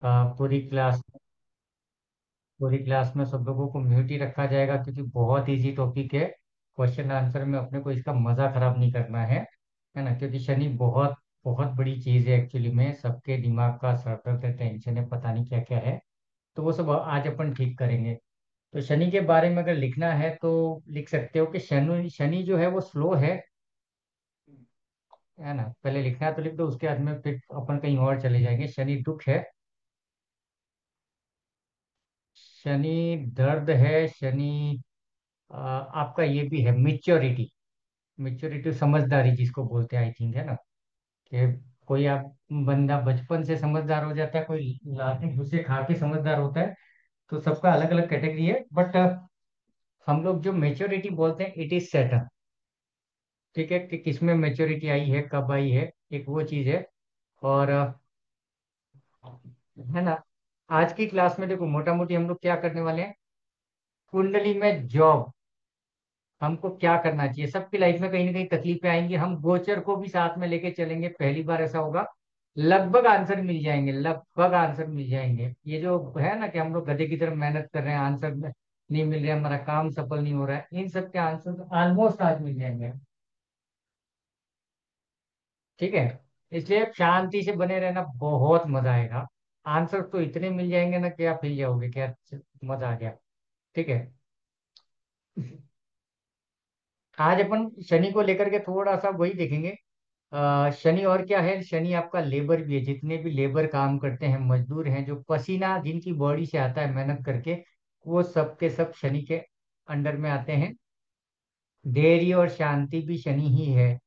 पूरी क्लास, पूरी क्लास में सब लोगों को म्यूट ही रखा जाएगा, क्योंकि बहुत इजी टॉपिक है। क्वेश्चन आंसर में अपने को इसका मजा खराब नहीं करना है ना, क्योंकि शनि बहुत बहुत बड़ी चीज है एक्चुअली में। सबके दिमाग का सर दर्द है, टेंशन है, पता नहीं क्या क्या है। तो वो सब आज अपन ठीक करेंगे। तो शनि के बारे में अगर लिखना है तो लिख सकते हो कि शनि शनि जो है वो स्लो है ना। पहले लिखना है तो लिख दो, उसके बाद में फिर अपन कहीं और चले जाएंगे। शनि दुख है, शनि दर्द है, शनि आपका ये भी है मेच्योरिटी। मेच्योरिटी समझदारी जिसको बोलते हैं, आई थिंक, है ना। कि कोई आप बंदा बचपन से समझदार हो जाता है, कोई लाते घुसे खा के समझदार होता है। तो सबका अलग अलग कैटेगरी है, बट हम लोग जो मेच्योरिटी बोलते हैं इट इज सैटर्न। ठीक है, कि किसमें मेच्योरिटी आई है, कब आई है, एक वो चीज है। और है ना, आज की क्लास में देखो मोटा मोटी हम लोग क्या करने वाले हैं। कुंडली में जॉब, हमको क्या करना चाहिए। सबकी लाइफ में कहीं ना कहीं तकलीफें आएंगी, हम गोचर को भी साथ में लेके चलेंगे, पहली बार ऐसा होगा। लगभग आंसर मिल जाएंगे, लगभग आंसर मिल जाएंगे। ये जो है ना कि हम लोग गधे की तरह मेहनत कर रहे हैं, आंसर नहीं मिल रहे, हमारा काम सफल नहीं हो रहा है, इन सब के आंसर ऑलमोस्ट आज मिल जाएंगे। ठीक है, इसलिए शांति से बने रहना, बहुत मजा आएगा। आंसर तो इतने मिल जाएंगे ना कि आप हिल जाओगे, क्या मजा आ गया। ठीक है, आज अपन शनि को लेकर के थोड़ा सा वही देखेंगे। शनि और क्या है, शनि आपका लेबर भी है। जितने भी लेबर काम करते हैं, मजदूर हैं, जो पसीना जिनकी बॉडी से आता है मेहनत करके, वो सब के सब शनि के अंडर में आते हैं। धैर्य और शांति भी शनि ही है।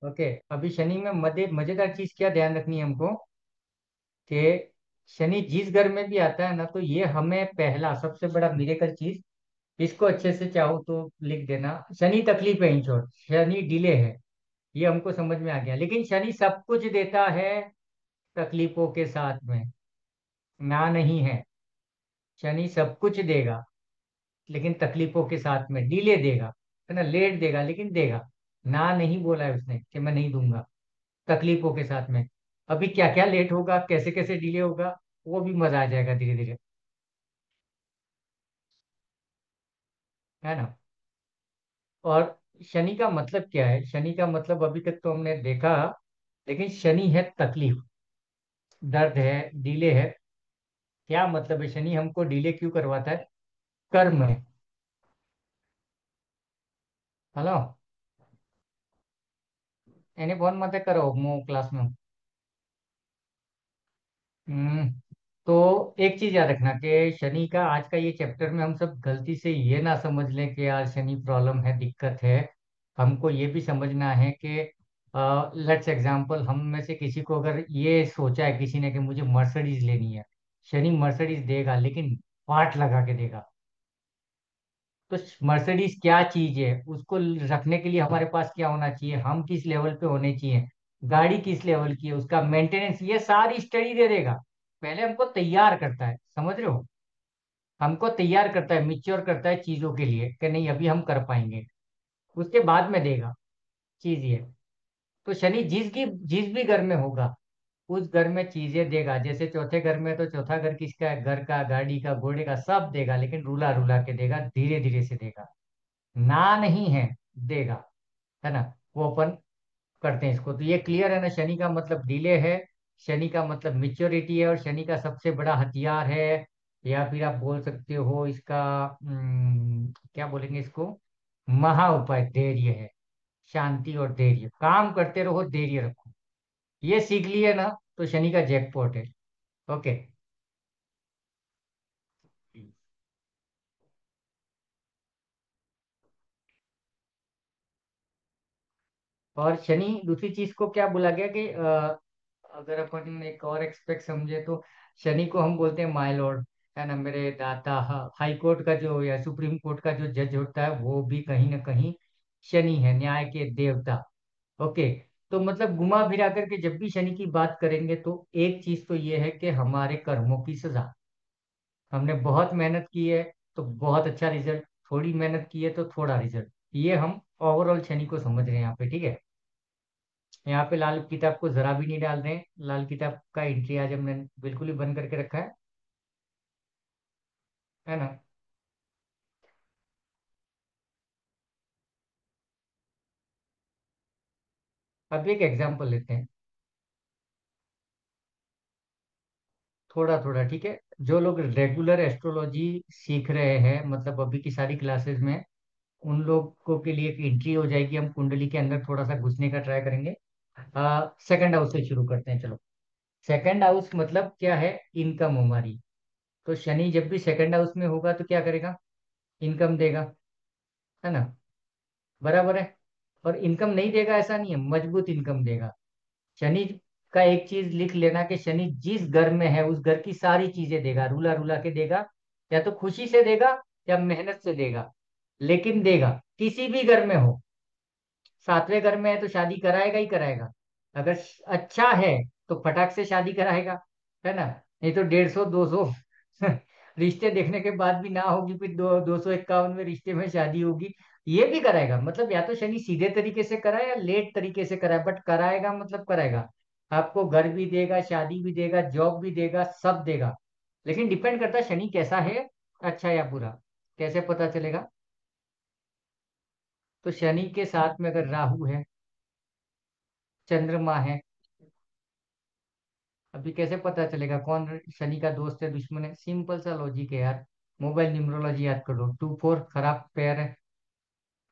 ओके, अभी शनि में मजेदार चीज क्या ध्यान रखनी है हमको, कि शनि जिस घर में भी आता है ना, तो ये हमें पहला सबसे बड़ा मिरेकल चीज, इसको अच्छे से चाहो तो लिख देना। शनि तकलीफ है, इन शॉर्ट शनि डिले है, ये हमको समझ में आ गया। लेकिन शनि सब कुछ देता है तकलीफों के साथ में, ना नहीं है। शनि सब कुछ देगा, लेकिन तकलीफों के साथ में डिले देगा, है ना, लेट देगा लेकिन देगा। ना नहीं बोला है उसने कि मैं नहीं दूंगा, तकलीफों के साथ में। अभी क्या क्या लेट होगा, कैसे कैसे डिले होगा, वो भी मजा आ जाएगा धीरे धीरे, है ना। और शनि का मतलब क्या है, शनि का मतलब अभी तक तो हमने देखा, लेकिन शनि है तकलीफ, दर्द है, डिले है। क्या मतलब है, शनि हमको डिले क्यों करवाता है, कर्म है। हेलो, एने फोन मत करो मो क्लास में। हम्म तो एक चीज याद रखना कि शनि का आज का ये चैप्टर में हम सब गलती से ये ना समझ लें कि यार शनि प्रॉब्लम है, दिक्कत है। हमको ये भी समझना है कि लेट्स एग्जाम्पल, हम में से किसी को अगर ये सोचा है किसी ने कि मुझे मर्सिडीज लेनी है, शनि मर्सिडीज देगा, लेकिन वाट लगा के देगा। तो मर्सिडीज क्या चीज है, उसको रखने के लिए हमारे पास क्या होना चाहिए, हम किस लेवल पे होने चाहिए, गाड़ी किस लेवल की है, उसका मेंटेनेंस, ये सारी स्टडी दे देगा। पहले हमको तैयार करता है, समझ रहे हो, हमको तैयार करता है, मिच्योर करता है चीजों के लिए कि नहीं अभी हम कर पाएंगे, उसके बाद में देगा चीज ये। तो शनि जिस भी घर में होगा, उस घर में चीजें देगा। जैसे चौथे घर में, तो चौथा घर किसका है, घर का, गाड़ी का, घोड़े का, सब देगा, लेकिन रुला रुला के देगा, धीरे धीरे से देगा। ना नहीं है, देगा, है ना। वो अपन करते हैं इसको। तो ये क्लियर है ना, शनि का मतलब डिले है, शनि का मतलब मिच्योरिटी है, और शनि का सबसे बड़ा हथियार है, या फिर आप बोल सकते हो इसका क्या बोलेंगे इसको, महा उपाय धैर्य है। शांति और धैर्य, काम करते रहो, धैर्य रखो। ये सीख लिए ना, तो शनि का जैकपॉट है। ओके। और शनि दूसरी चीज को क्या बोला गया कि अगर अपन एक और एक्सपेक्ट समझे तो शनि को हम बोलते हैं माय लॉर्ड, है ना, मेरे दाता। हाई कोर्ट का जो या सुप्रीम कोर्ट का जो जज होता है, वो भी कहीं ना कहीं शनि है, न्याय के देवता। ओके। तो मतलब घुमा फिरा करके जब भी शनि की बात करेंगे, तो एक चीज तो ये है कि हमारे कर्मों की सजा। हमने बहुत मेहनत की है, तो बहुत अच्छा रिजल्ट, थोड़ी मेहनत की है तो थोड़ा रिजल्ट। ये हम ओवरऑल शनि को समझ रहे हैं यहाँ पे, ठीक है। यहाँ पे लाल किताब को जरा भी नहीं डाल रहे हैं, लाल किताब का एंट्री आज हमने बिल्कुल ही बंद करके रखा है ना। अब एक एग्जाम्पल लेते हैं, थोड़ा थोड़ा, ठीक है। जो लोग रेगुलर एस्ट्रोलॉजी सीख रहे हैं, मतलब अभी की सारी क्लासेस में, उन लोगों के लिए एक एंट्री हो जाएगी। हम कुंडली के अंदर थोड़ा सा घुसने का ट्राई करेंगे। सेकंड हाउस से शुरू करते हैं, चलो। सेकंड हाउस मतलब क्या है? इनकम हमारी। तो शनि जब भी सेकंड हाउस में होगा तो क्या करेगा? इनकम देगा, है ना। बराबर है। और इनकम नहीं देगा ऐसा नहीं है, मजबूत इनकम देगा। शनि का एक चीज लिख लेना कि शनि जिस घर में है उस घर की सारी चीजें देगा, रुला रुला के देगा। या तो खुशी से देगा या मेहनत से देगा, लेकिन देगा। किसी भी घर में हो, सातवें घर में है तो शादी कराएगा ही कराएगा। अगर अच्छा है तो फटाक से शादी कराएगा, है ना। नहीं तो 150 200 रिश्ते देखने के बाद भी ना होगी, फिर 251 में रिश्ते में शादी होगी। ये भी कराएगा, मतलब या तो शनि सीधे तरीके से कराए या लेट तरीके से कराए, बट कराएगा मतलब कराएगा। आपको घर भी देगा, शादी भी देगा, जॉब भी देगा, सब देगा। लेकिन डिपेंड करता है शनि कैसा है, अच्छा या बुरा। कैसे पता चलेगा? तो शनि के साथ में अगर राहु है, चंद्रमा है, अभी कैसे पता चलेगा कौन शनि का दोस्त है दुश्मन है? सिंपल सा लॉजिक है यार। मोबाइल न्यूमरोलॉजी याद कर लो। 2 4 खराब पेयर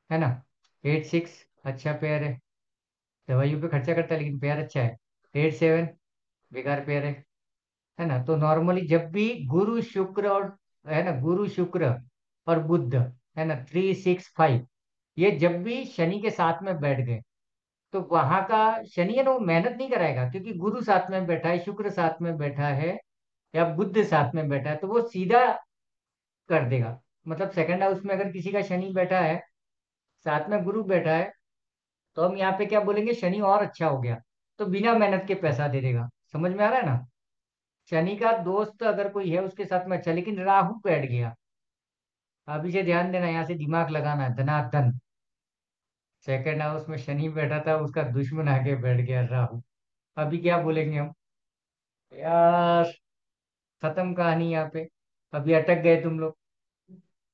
है ना। 8 6 अच्छा पेयर है, दवाइयों पे खर्चा करता है लेकिन पेयर अच्छा है। 8 7 बेकार पेयर है ना। तो नॉर्मली जब भी गुरु शुक्र और, है ना, गुरु शुक्र और बुध, है ना, 3 6 5, ये जब भी शनि के साथ में बैठ गए तो वहां का शनि है ना, वो मेहनत नहीं कराएगा, क्योंकि गुरु साथ में बैठा है, शुक्र साथ में बैठा है, या बुध साथ में बैठा है, तो वो सीधा कर देगा। मतलब सेकंड हाउस में अगर किसी का शनि बैठा है, साथ में गुरु बैठा है, तो हम यहाँ पे क्या बोलेंगे? शनि और अच्छा हो गया। तो बिना मेहनत के पैसा दे देगा। समझ में आ रहा है ना। शनि का दोस्त अगर कोई है उसके साथ में अच्छा, लेकिन राहु बैठ गया, अभी से ध्यान देना, यहाँ से दिमाग लगाना है, धनाधन। सेकंड हाउस में शनि बैठा था, उसका दुश्मन आके बैठ गया, राहु। अभी क्या बोलेंगे हम? यार, खत्म कहानी यहाँ पे। अभी अटक गए तुम लोग।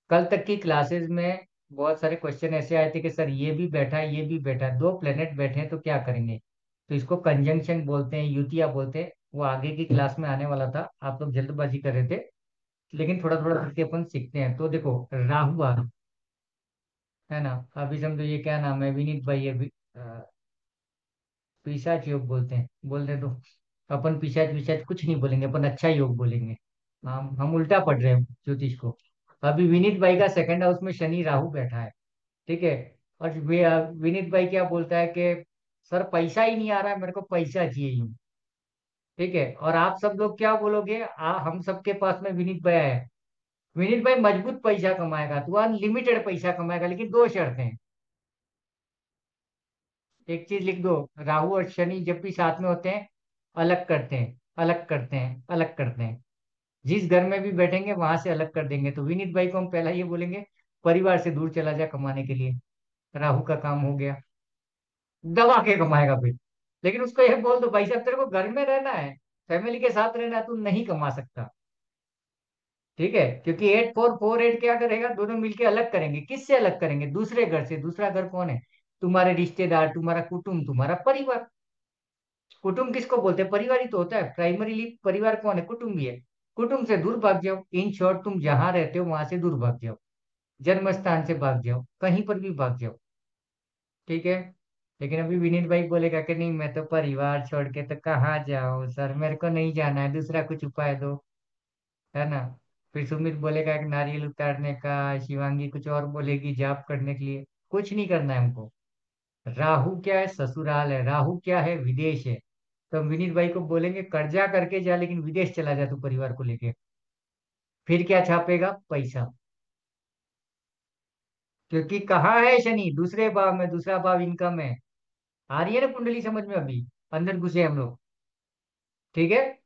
कल तक की क्लासेस में बहुत सारे क्वेश्चन ऐसे आए थे कि सर ये भी बैठा है, ये भी बैठा है, दो प्लेनेट बैठे हैं तो क्या करेंगे? तो इसको कंजंक्शन बोलते हैं, युतिया बोलते हैं। वो आगे की क्लास में आने वाला था, आप लोग जल्दबाजी कर रहे थे, लेकिन थोड़ा थोड़ा करके अपन सीखते हैं। तो देखो, राहु आ, है ना। अभी समझो ये क्या नाम है, विनीत भाई है, पिशाच योग बोलते हैं, बोलते तो अपन पिशाच विशाच कुछ नहीं बोलेंगे, अपन अच्छा योग बोलेंगे। हम उल्टा पढ़ रहे हैं ज्योतिष को। अभी विनीत भाई का सेकंड हाउस में शनि राहु बैठा है, ठीक है। और विनीत भाई क्या बोलता है कि सर पैसा ही नहीं आ रहा है, मेरे को पैसा चाहिए यूं, ठीक है। और आप सब लोग क्या बोलोगे? हम सबके पास में विनीत भाई है। विनीत भाई मजबूत पैसा कमाएगा, तो अनलिमिटेड पैसा कमाएगा, लेकिन दो शर्तें हैं। एक चीज लिख दो, राहु और शनि जब भी साथ में होते हैं, अलग करते हैं, अलग करते हैं, अलग करते हैं। जिस घर में भी बैठेंगे वहां से अलग कर देंगे। तो विनीत भाई को हम पहला ये बोलेंगे, परिवार से दूर चला जा कमाने के लिए, राहु का काम हो गया। दबा के कमाएगा फिर। लेकिन उसको ये बोल दो, भाई साहब तेरे को घर में रहना है, फैमिली के साथ रहना है, तू नहीं कमा सकता, ठीक है। क्योंकि 8 4 4 8 क्या करेगा? दोनों मिलके अलग करेंगे। किससे अलग करेंगे? दूसरे घर से। दूसरा घर कौन है? तुम्हारे रिश्तेदार, तुम्हारा कुटुंब, तुम्हारा परिवार। कुटुंब किसको बोलते हैं? परिवार ही तो होता है। प्राइमरीली परिवार कौन है? कुटुंब ही है। कुटुंब से दूर भाग जाओ। इन शॉर्ट, तुम जहां रहते हो वहां से दूर भाग जाओ, जन्म स्थान से भाग जाओ, कहीं पर भी भाग जाओ, ठीक है। लेकिन अभी विनीत भाई बोलेगा कि नहीं, मैं तो परिवार छोड़ के तो कहाँ जाऊं सर, मेरे को नहीं जाना है, दूसरा कुछ उपाय दो, है ना। फिर सुमित बोलेगा कि नारियल उतारने का, शिवांगी कुछ और बोलेगी जाप करने के लिए। कुछ नहीं करना है हमको। राहु क्या है? ससुराल है। राहु क्या है? विदेश है। तो हम विनीत भाई को बोलेंगे कर्जा करके जा, लेकिन विदेश चला जा तू परिवार को लेके। फिर क्या छापेगा? पैसा। क्योंकि कहाँ है शनि? दूसरे भाव में। दूसरा भाव इनकम है। आ रही है ना कुंडली समझ में? अभी अंदर घुसे हम लोग, ठीक है।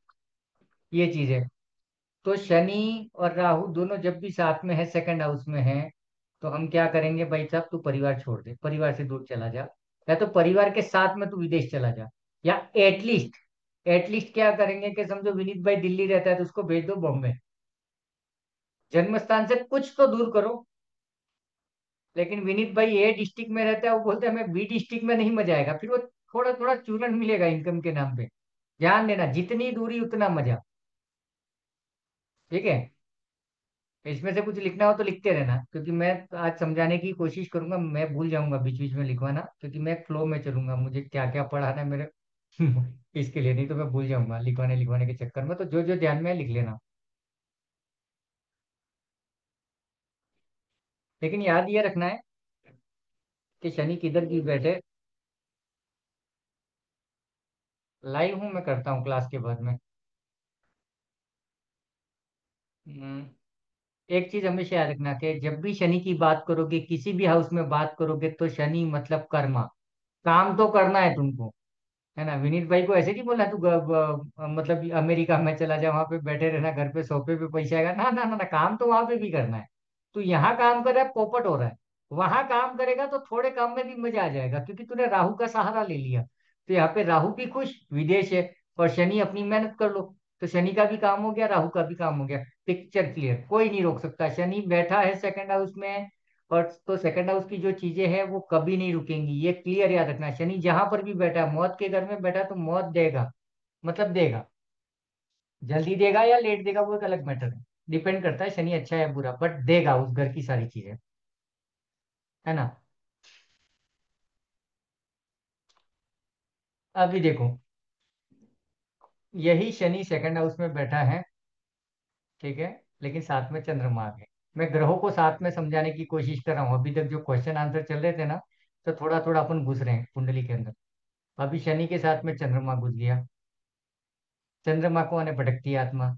ये चीज है। तो शनि और राहु दोनों जब भी साथ में है, सेकंड हाउस में है, तो हम क्या करेंगे भाई साहब, तू परिवार छोड़ दे, परिवार से दूर चला जा, या तो परिवार के साथ में तू विदेश चला जा, या एटलीस्ट एटलीस्ट क्या करेंगे कि समझो विनीत भाई दिल्ली रहता है तो उसको भेज दो बॉम्बे, जन्म स्थान से कुछ तो दूर करो। लेकिन विनीत भाई ए डिस्ट्रिक्ट में रहता है, वो बोलते हैं हमें बी डिस्ट्रिक्ट में नहीं मजा आएगा, फिर वो थोड़ा थोड़ा चूरन मिलेगा इनकम के नाम पे। ध्यान देना, जितनी दूरी उतना मजा। ठीक है। इसमें से कुछ लिखना हो तो लिखते रहना, क्योंकि मैं आज समझाने की कोशिश करूंगा, मैं भूल जाऊंगा बीच बीच में लिखवाना, क्योंकि मैं फ्लो में चलूंगा, मुझे क्या क्या पढ़ाना है मेरे इसके लिए, नहीं तो मैं भूल जाऊंगा लिखवाने लिखवाने के चक्कर में, तो जो जो ध्यान में है लिख लेना। लेकिन याद ये रखना है कि शनि किधर की बैठे। लाइव हूँ, मैं करता हूँ क्लास के बाद में। हम्म, एक चीज हमेशा याद रखना कि जब भी शनि की बात करोगे, किसी भी हाउस में बात करोगे, तो शनि मतलब कर्मा, काम तो करना है तुमको, है ना। विनीत भाई को ऐसे नहीं बोलना तू मतलब अमेरिका में चला जा, वहां पे बैठे रहना, घर पे सोफे पे पैसा आएगा, ना ना ना ना, काम तो वहां पे भी करना है। तू यहाँ काम कर रहा है, पोपट हो रहा है, वहां काम करेगा तो थोड़े काम में भी मजा आ जाएगा, क्योंकि तूने राहु का सहारा ले लिया। तो यहाँ पे राहु भी खुश, विदेश है, और शनि अपनी मेहनत कर लो, तो शनि का भी काम हो गया, राहु का भी काम हो गया। पिक्चर क्लियर, कोई नहीं रोक सकता, शनि बैठा है सेकंड हाउस में। और तो सेकंड हाउस की जो चीजें हैं वो कभी नहीं रुकेंगी, ये क्लियर याद रखना। शनि जहां पर भी बैठा है, मौत के घर में बैठा है, तो मौत देगा, मतलब देगा। जल्दी देगा या लेट देगा वो एक अलग मैटर है, डिपेंड करता है शनि अच्छा है बुरा, बट देगा उस घर की सारी चीजें, है ना। अभी देखो, यही शनि सेकंड हाउस में बैठा है, ठीक है, लेकिन साथ में चंद्रमा आ गए। मैं ग्रहों को साथ में समझाने की कोशिश कर रहा हूँ, अभी तक जो क्वेश्चन आंसर चल रहे थे ना, तो थोड़ा थोड़ा अपन घुस रहे हैं कुंडली के अंदर। अभी शनि के साथ में चंद्रमा घुस गया। चंद्रमा को आने भटकती है आत्मा,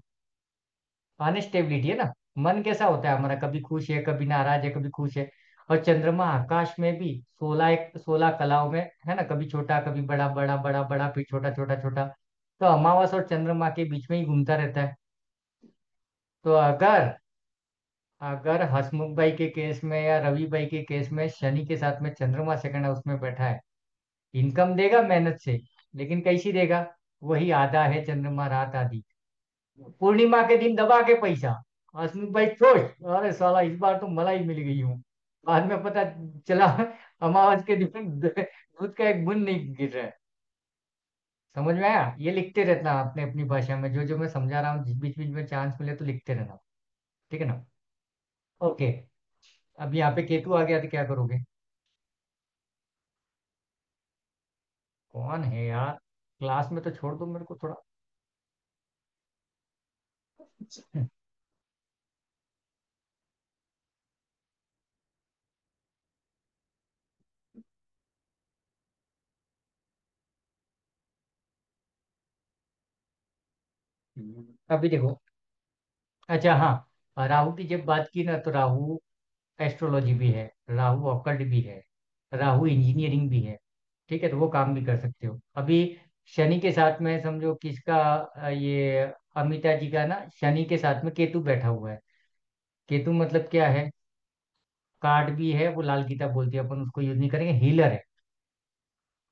अनस्टेबिलिटी है ना। मन कैसा होता है हमारा, कभी खुश है, कभी नाराज है, कभी खुश है। और चंद्रमा आकाश में भी 16 कलाओं में है ना, कभी छोटा कभी बड़ा, बड़ा बड़ा बड़ा, फिर छोटा छोटा छोटा। तो अमावस और चंद्रमा के बीच में ही घूमता रहता है। तो अगर अगर हसमुख भाई के केस में या रवि भाई के केस में शनि के साथ में चंद्रमा सेकंड हाउस में बैठा है, इनकम देगा मेहनत से, लेकिन कैसी देगा, वही आधा है चंद्रमा रात आधी, पूर्णिमा के दिन दबा के पैसा, हसमुख भाई खुश, अरे साला इस बार तो मलाई मिल गई हूँ। बाद में पता चला अमावस के दिन दूध का एक बूंद नहीं गिर रहा है। समझ में आया, ये लिखते रहना अपने अपनी भाषा में, जो जो मैं समझा रहा हूँ, जिस बीच बीच में चांस मिले तो लिखते रहना। ठीक है ना। ओके। अब यहाँ पे केतु आ गया तो क्या करोगे। कौन है यार, क्लास में तो छोड़ दो मेरे को थोड़ा। अभी देखो, अच्छा हाँ, राहु की जब बात की ना, तो राहु एस्ट्रोलॉजी भी है, राहु ऑकल्ट भी है, राहु इंजीनियरिंग भी है। ठीक है, तो वो काम भी कर सकते हो। अभी शनि के साथ में समझो किसका, ये अमिता जी का ना, शनि के साथ में केतु बैठा हुआ है। केतु मतलब क्या है, कार्ड भी है, वो लाल गीता बोलती है, अपन उसको यूज नहीं करेंगे, हीलर है।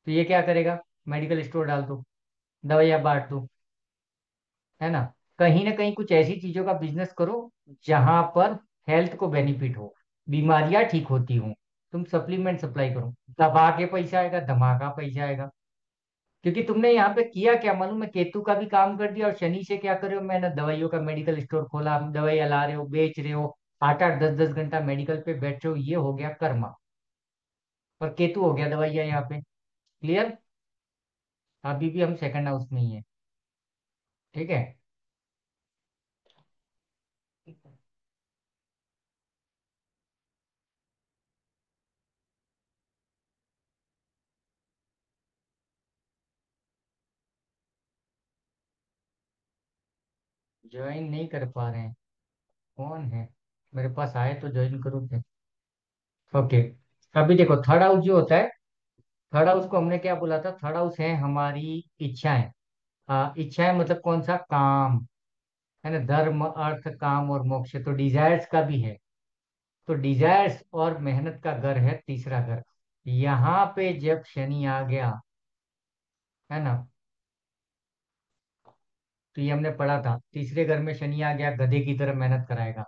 तो ये क्या करेगा, मेडिकल स्टोर डाल दो, दवाइयाँ बांट दो, है ना कहीं कुछ ऐसी चीजों का बिजनेस करो जहां पर हेल्थ को बेनिफिट हो, बीमारियां ठीक होती हो। तुम सप्लीमेंट सप्लाई करो, दबा के पैसा आएगा, धमाका पैसा आएगा। क्योंकि तुमने यहाँ पे किया क्या मालूम है, केतु का भी काम कर दिया, और शनि से क्या करे हो, मैंने दवाइयों का मेडिकल स्टोर खोला, दवाइयाँ ला रहे हो, बेच रहे हो, 8 8 10 10 घंटा मेडिकल पे बैठ रहे हो, ये हो गया कर्मा। और केतु हो गया दवाइयाँ यहाँ पे। क्लियर। अभी भी हम सेकंड हाउस में ही है। ठीक है। ज्वाइन नहीं कर पा रहे हैं, कौन है, मेरे पास आए तो ज्वाइन करूँ क्या। ओके। अभी देखो, थर्ड हाउस जो होता है, थर्ड हाउस को हमने क्या बोला था, थर्ड हाउस है हमारी इच्छाएं। इच्छाएं मतलब कौन सा, काम, है ना, धर्म अर्थ काम और मोक्ष, तो डिजायर्स का भी है। तो डिजायर्स और मेहनत का घर है तीसरा घर। यहाँ पे जब शनि आ गया, है ना, तो ये हमने पढ़ा था, तीसरे घर में शनि आ गया गधे की तरह मेहनत कराएगा।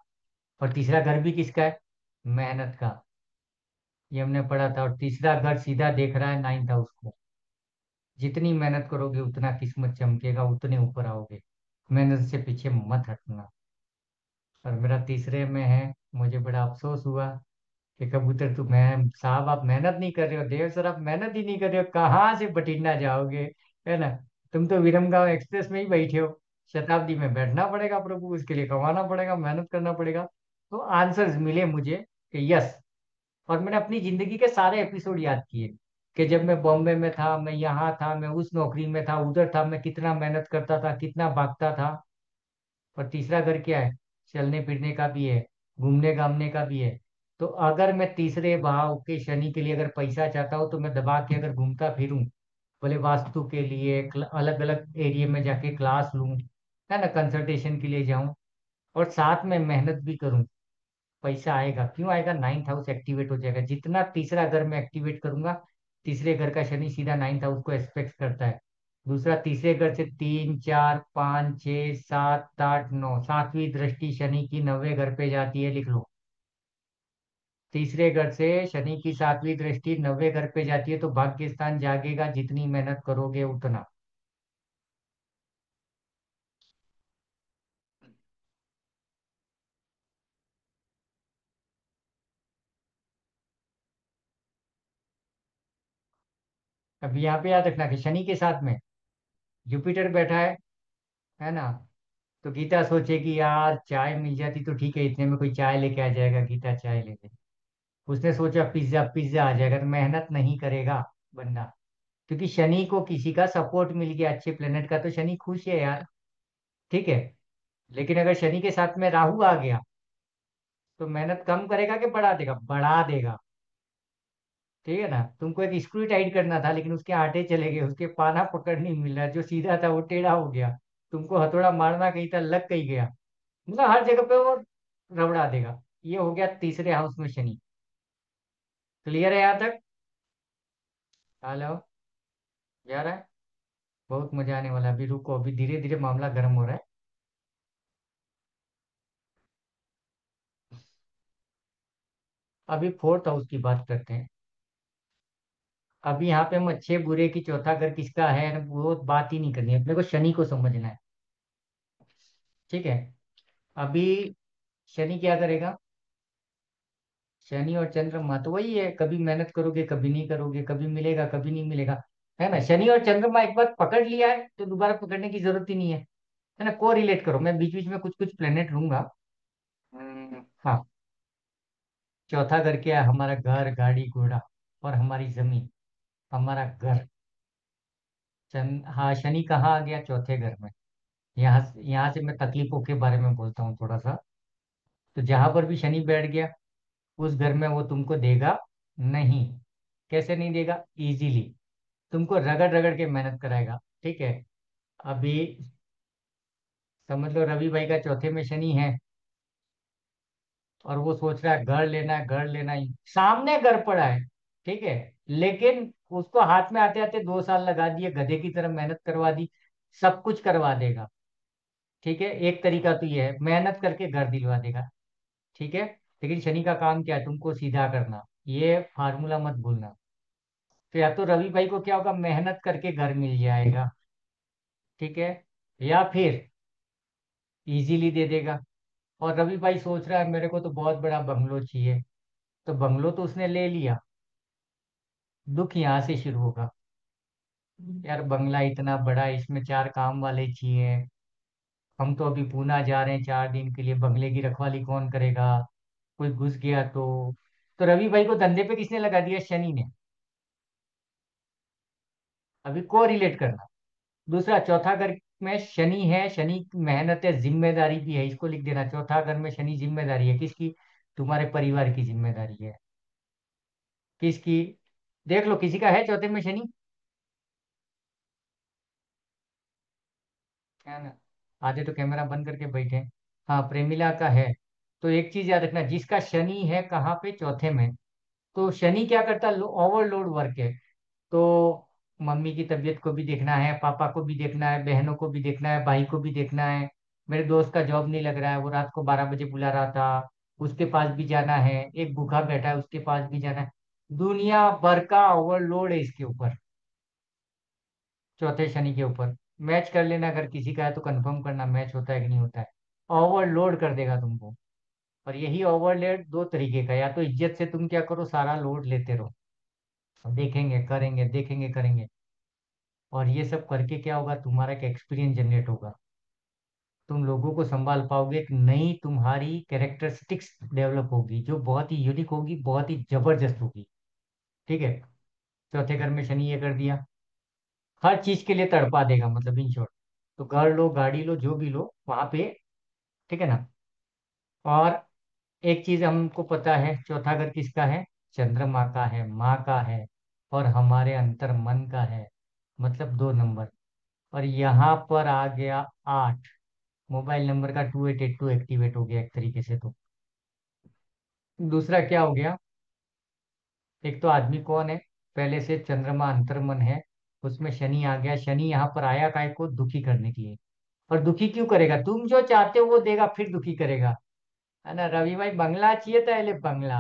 और तीसरा घर भी किसका है? मेहनत का। ये हमने पढ़ा था। और तीसरा घर सीधा देख रहा है 9th हाउस को। जितनी मेहनत करोगे उतना किस्मत चमकेगा, उतने ऊपर आओगे। मेहनत से पीछे मत हटना। और मेरा तीसरे में है। मुझे बड़ा अफसोस हुआ कि कबूतर, तू मैं साहब आप मेहनत नहीं कर रहे हो, देव सर आप मेहनत ही नहीं कर रहे हो, कहाँ से बठिंडा जाओगे, है ना। तुम तो विरमगांव एक्सप्रेस में ही बैठे हो। शताब्दी में बैठना पड़ेगा प्रभु, उसके लिए कमाना पड़ेगा, मेहनत करना पड़ेगा। तो आंसर्स मिले मुझे कि यस। और मैंने अपनी जिंदगी के सारे एपिसोड याद किए कि जब मैं बॉम्बे में था, मैं यहाँ था, मैं उस नौकरी में था, उधर था, मैं कितना मेहनत करता था, कितना भागता था। और तीसरा घर क्या है? चलने फिरने का भी है, घूमने घामने का भी है। तो अगर मैं तीसरे भाव के शनि के लिए अगर पैसा चाहता हूँ, तो मैं दबा के अगर घूमता फिरूं, बोले वास्तु के लिए अलग अलग एरिया में जाके क्लास लूं, है ना, कंसल्टेशन के लिए जाऊं, और साथ में मेहनत भी करूं, पैसा आएगा। क्यों आएगा? 9th हाउस एक्टिवेट हो जाएगा। जितना तीसरा घर में एक्टिवेट करूंगा, तीसरे घर का शनि सीधा 9th हाउस को एक्सपेक्ट करता है। दूसरा, तीसरे घर से 3, 4, 5, 6, 7, 8, 9, सातवीं दृष्टि शनि की 9वें घर पे जाती है, लिख लो। तीसरे घर से शनि की सातवीं दृष्टि 9वें घर पे जाती है, तो भाग्य स्थान जागेगा, जितनी मेहनत करोगे उतना। अब यहाँ पे याद रखना कि शनि के साथ में जुपिटर बैठा है ना। तो गीता सोचेगी यार चाय मिल जाती तो ठीक है, इतने में कोई चाय लेके आ जाएगा, गीता चाय ले ले। उसने सोचा पिज्जा, पिज्जा आ जाएगा, तो मेहनत नहीं करेगा बंदा। क्योंकि शनि को किसी का सपोर्ट मिल गया अच्छे प्लेनेट का, तो शनि खुश है यार। ठीक है। लेकिन अगर शनि के साथ में राहु आ गया, तो मेहनत कम करेगा कि बढ़ा देगा? बढ़ा देगा। ठीक है ना। तुमको एक स्क्रू टाइट करना था, लेकिन उसके आटे चले गए, उसके पाना पकड़ नहीं मिल रहा, जो सीधा था वो टेढ़ा हो गया। तुमको हथौड़ा मारना कहीं था, लग कहीं गया। मतलब हर जगह पे वो रबड़ा देगा। ये हो गया तीसरे हाउस में शनि। क्लियर है यहाँ तक? हेलो? जा रहा है? बहुत मजा आने वाला है। अभी रुको, अभी धीरे धीरे मामला गर्म हो रहा है। अभी फोर्थ हाउस की बात करते हैं। अभी यहाँ पे हम अच्छे बुरे की चौथा घर किसका है वो बात ही नहीं करनी है, अपने को शनि को समझना है। ठीक है। अभी शनि क्या करेगा? शनि और चंद्रमा तो वही है, कभी मेहनत करोगे कभी नहीं करोगे, कभी मिलेगा कभी नहीं मिलेगा, है ना। शनि और चंद्रमा एक बार पकड़ लिया है तो दोबारा पकड़ने की जरूरत ही नहीं है ना। को रिलेट करो, मैं बीच बीच में कुछ कुछ प्लेनेट लूंगा। हाँ। चौथा घर क्या है? हमारा घर, गाड़ी घोड़ा और हमारी जमीन, हमारा घर। हाँ, शनि कहाँ आ गया? चौथे घर में। यहाँ से मैं तकलीफों के बारे में बोलता हूँ थोड़ा सा। तो जहां पर भी शनि बैठ गया, उस घर में वो तुमको देगा नहीं। कैसे नहीं देगा? इजीली। तुमको रगड़ रगड़ के मेहनत कराएगा। ठीक है। अभी समझ लो रवि भाई का चौथे में शनि है, और वो सोच रहा है घर लेना है, घर लेना ही, सामने घर पड़ा है। ठीक है। लेकिन उसको हाथ में आते आते 2 साल लगा दिए, गधे की तरह मेहनत करवा दी। सब कुछ करवा देगा। ठीक है। एक तरीका तो ये है, मेहनत करके घर दिलवा देगा। ठीक है। लेकिन शनि का काम क्या है? तुमको सीधा करना। ये फार्मूला मत भूलना। तो या तो रवि भाई को क्या होगा, मेहनत करके घर मिल जाएगा। ठीक है। या फिर इजीली दे देगा। और रवि भाई सोच रहा है मेरे को तो बहुत बड़ा बंगलो चाहिए, तो बंगलो तो उसने ले लिया। दुख यहाँ से शुरू होगा। यार बंगला इतना बड़ा है, इसमें 4 काम वाले चाहिए। हम तो अभी पूना जा रहे हैं 4 दिन के लिए, बंगले की रखवाली कौन करेगा? कोई घुस गया तो रवि भाई को धंधे पे किसने लगा दिया? शनि ने। अभी को रिलेट करना। दूसरा, चौथा घर में शनि है, शनि मेहनत है, जिम्मेदारी भी है, इसको लिख देना। चौथा घर में शनि जिम्मेदारी है किसकी? तुम्हारे परिवार की जिम्मेदारी है। किसकी? देख लो किसी का है चौथे में शनि, है ना। आधे तो कैमरा बंद करके बैठे हैं। हाँ, प्रेमिला का है। तो एक चीज याद रखना, जिसका शनि है कहाँ पे, चौथे में, तो शनि क्या करता है, ओवरलोड वर्क है। तो मम्मी की तबीयत को भी देखना है, पापा को भी देखना है, बहनों को भी देखना है, भाई को भी देखना है। मेरे दोस्त का जॉब नहीं लग रहा है, वो रात को 12 बजे बुला रहा था, उसके पास भी जाना है। एक भूखा बैठा है, उसके पास भी जाना है। दुनिया भर का ओवरलोड है इसके ऊपर, चौथे शनि के ऊपर। मैच कर लेना, अगर किसी का है तो कंफर्म करना मैच होता है कि नहीं होता है। ओवरलोड कर देगा तुमको। और यही ओवरलोड दो तरीके का, या तो इज्जत से तुम क्या करो, सारा लोड लेते रहो, देखेंगे करेंगे, देखेंगे करेंगे। और ये सब करके क्या होगा, तुम्हारा एक एक्सपीरियंस जनरेट होगा, तुम लोगों को संभाल पाओगे, एक नई तुम्हारी कैरेक्टरिस्टिक्स डेवलप होगी जो बहुत ही यूनिक होगी, बहुत ही जबरदस्त होगी। ठीक है। चौथे घर में शनि ये कर दिया, हर चीज के लिए तड़पा देगा, मतलब इन शॉर्ट। तो घर लो, गाड़ी लो, जो भी लो वहां पे। ठीक है ना। और एक चीज हमको पता है, चौथा घर किसका है, चंद्रमा का है, माँ का है, और हमारे अंतर मन का है, मतलब 2 नंबर। और यहाँ पर आ गया 8, मोबाइल नंबर का 2882 एक्टिवेट हो गया एक तरीके से तो। दूसरा क्या हो गया, एक तो आदमी कौन है, पहले से चंद्रमा अंतर्मन है, उसमें शनि आ गया। शनि यहाँ पर आया काय को, दुखी करने के लिए। और दुखी क्यों करेगा, तुम जो चाहते हो वो देगा, फिर दुखी करेगा। है ना, रवि भाई बंगला चाहिए था, ले बंगला।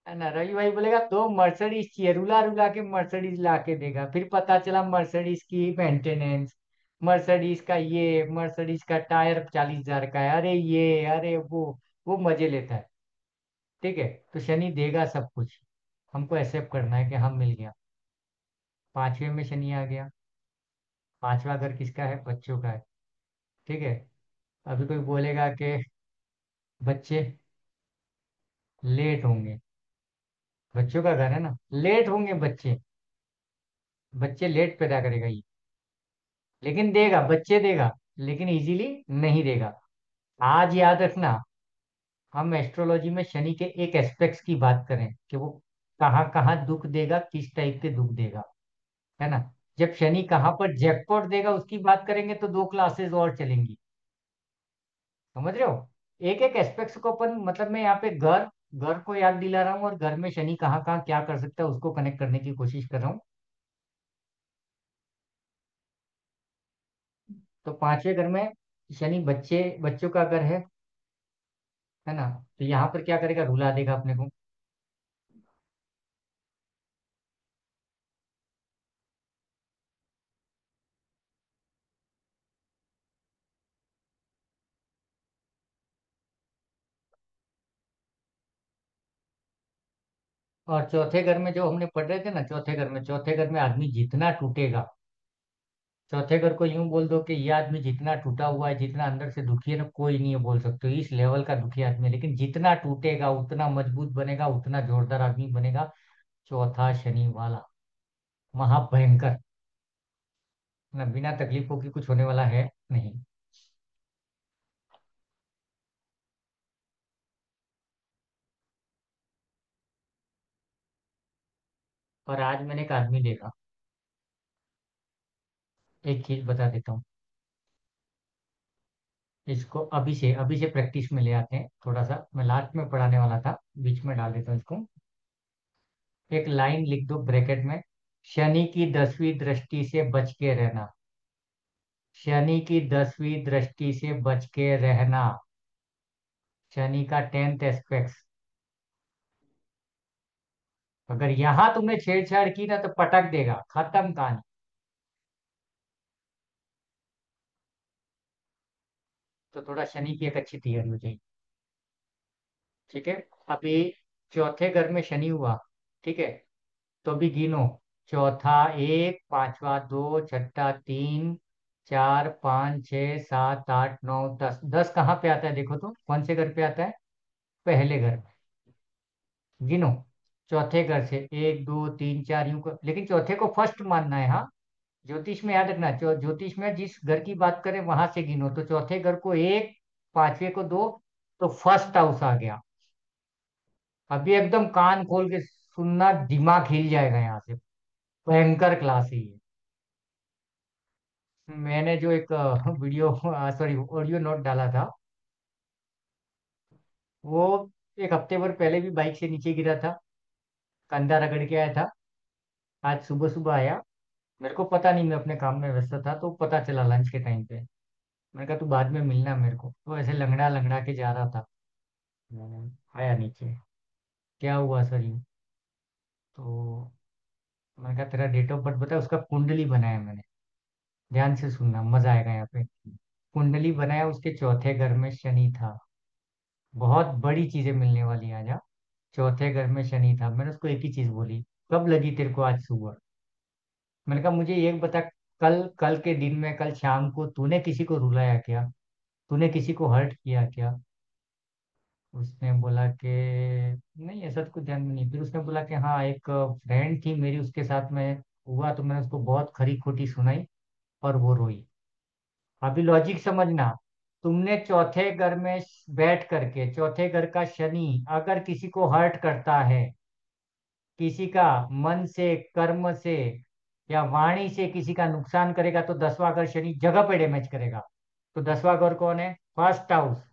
है ना, रवि भाई बोलेगा दो मर्सिडीज चाहिए, रुला रुला के मर्सिडीज ला के देगा, फिर पता चला मर्सिडीज की मेंटेनेंस, मर्सिडीज का ये, मर्सिडीज का टायर 40,000 का है, अरे ये अरे वो मजे लेता है। ठीक है। तो शनि देगा सब कुछ, हमको एक्सेप्ट करना है कि हम मिल गया। पांचवे में शनि आ गया, पांचवा घर किसका है, बच्चों का है। ठीक है। अभी कोई बोलेगा कि बच्चे लेट होंगे, बच्चों का घर है ना, लेट होंगे बच्चे, बच्चे लेट पैदा करेगा ये, लेकिन देगा, बच्चे देगा, लेकिन इजीली नहीं देगा। आज याद रखना, हम एस्ट्रोलॉजी में शनि के एक एस्पेक्ट्स की बात करें कि वो कहाँ कहाँ दुख देगा, किस टाइप के दुख देगा। है ना। जब शनि कहाँ पर जैकपॉट देगा उसकी बात करेंगे तो 2 क्लासेस और चलेंगी। समझ रहे हो, एक एक एस्पेक्ट्स को अपन, मतलब मैं यहाँ पे घर, घर को याद दिला रहा हूँ, और घर में शनि कहाँ कहाँ क्या कर सकता है उसको कनेक्ट करने की कोशिश कर रहा हूँ। तो पांचवें घर में शनि बच्चों का घर है ना। तो यहाँ पर क्या करेगा, रुला देगा अपने को। और चौथे घर में जो हमने पढ़ रहे थे ना, चौथे घर में आदमी जितना टूटेगा, चौथे घर को यूं बोल दो कि ये आदमी जितना टूटा हुआ है, जितना अंदर से दुखी है ना, कोई नहीं है बोल सकते हो, इस लेवल का दुखी आदमी है, लेकिन जितना टूटेगा उतना मजबूत बनेगा, उतना जोरदार आदमी बनेगा। चौथा शनि वाला महाभयंकर, ना बिना तकलीफों की कुछ होने वाला है नहीं। और आज मैंने एक आदमी देखा, एक चीज बता देता हूँ, इसको अभी से प्रैक्टिस में ले आते हैं थोड़ा सा, मैं लास्ट में पढ़ाने वाला था, बीच में डाल देता हूँ इसको। एक लाइन लिख दो ब्रैकेट में, शनि की 10वीं दृष्टि से बच के रहना, शनि की 10वीं दृष्टि से बच के रहना, शनि का 10th एस्पेक्ट। अगर यहां तुमने छेड़छाड़ की ना तो पटक देगा, खत्म कहानी। तो थोड़ा शनि की एक अच्छी तैयारी हो जाएगी। ठीक है। अभी चौथे घर में शनि हुआ। ठीक है। तो अभी गिनो, चौथा 1, पांचवा 2, छठा 3, 4, 5, 6, 7, 8, 9, 10, 10 कहाँ पे आता है देखो तो, कौन से घर पे आता है, पहले घर में। गिनो, चौथे घर से 1, 2, 3, 4 लेकिन चौथे को फर्स्ट मानना है, हाँ। ज्योतिष में याद रखना, ज्योतिष में जिस घर की बात करें वहां से गिनो, तो चौथे घर को 1, पांचवे को 2, तो फर्स्ट हाउस आ गया। अभी एकदम कान खोल के सुनना, दिमाग हिल जाएगा यहाँ से, भयंकर क्लास है ये। मैंने जो एक वीडियो, सॉरी ऑडियो नोट डाला था, वो एक हफ्ते भर पहले भी बाइक से नीचे गिरा था, कंधा रगड़ के आया था। आज सुबह सुबह आया, मेरे को पता नहीं, मैं अपने काम में व्यस्त था, तो पता चला लंच के टाइम पे। मैंने कहा तू बाद में मिलना मेरे को, तो ऐसे लंगड़ा लंगड़ा के जा रहा था। मैंने आया नीचे, क्या हुआ सर यूँ? तो मैंने कहा तेरा डेट ऑफ बर्थ बता, उसका कुंडली बनाया मैंने। ध्यान से सुनना, मजा आएगा यहाँ पे। कुंडली बनाया, उसके चौथे घर में शनि था। बहुत बड़ी चीजें मिलने वाली हैं आज। चौथे घर में शनि था। मैंने उसको एक ही चीज बोली, कब लगी तेरे को आज सुबह? मैंने कहा मुझे एक बता, कल कल के दिन में, कल शाम को तूने किसी को रुलाया क्या? तूने किसी को हर्ट किया क्या? उसने बोला कि नहीं, ऐसा तो कुछ ध्यान में नहीं। फिर उसने बोला कि हाँ, एक फ्रेंड थी मेरी, उसके साथ में हुआ, तो मैंने उसको बहुत खरी खोटी सुनाई और वो रोई। अभी लॉजिक समझना। तुमने चौथे घर में बैठ करके, चौथे घर का शनि अगर किसी को हर्ट करता है, किसी का मन से, कर्म से या वाणी से किसी का नुकसान करेगा, तो 10वां घर शनि जगह पे डैमेज करेगा। तो 10वां घर कौन है? First house.